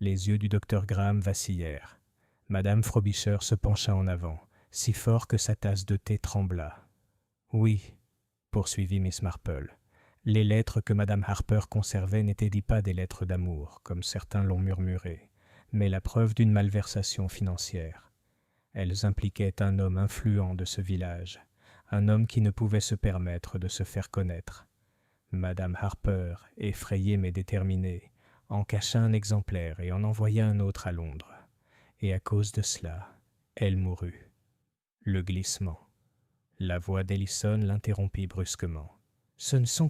[SPEAKER 1] Les yeux du docteur Graham vacillèrent. Madame Frobisher se pencha en avant, si fort que sa tasse de thé trembla. « Oui, » poursuivit Miss Marple, « les lettres que Madame Harper conservait n'étaient pas des lettres d'amour, comme certains l'ont murmuré, mais la preuve d'une malversation financière. Elles impliquaient un homme influent de ce village, un homme qui ne pouvait se permettre de se faire connaître. Madame Harper, effrayée mais déterminée, en cacha un exemplaire et en envoya un autre à Londres. Et à cause de cela, elle mourut. » Le glissement. La voix d'Ellison l'interrompit brusquement. « Ce ne sont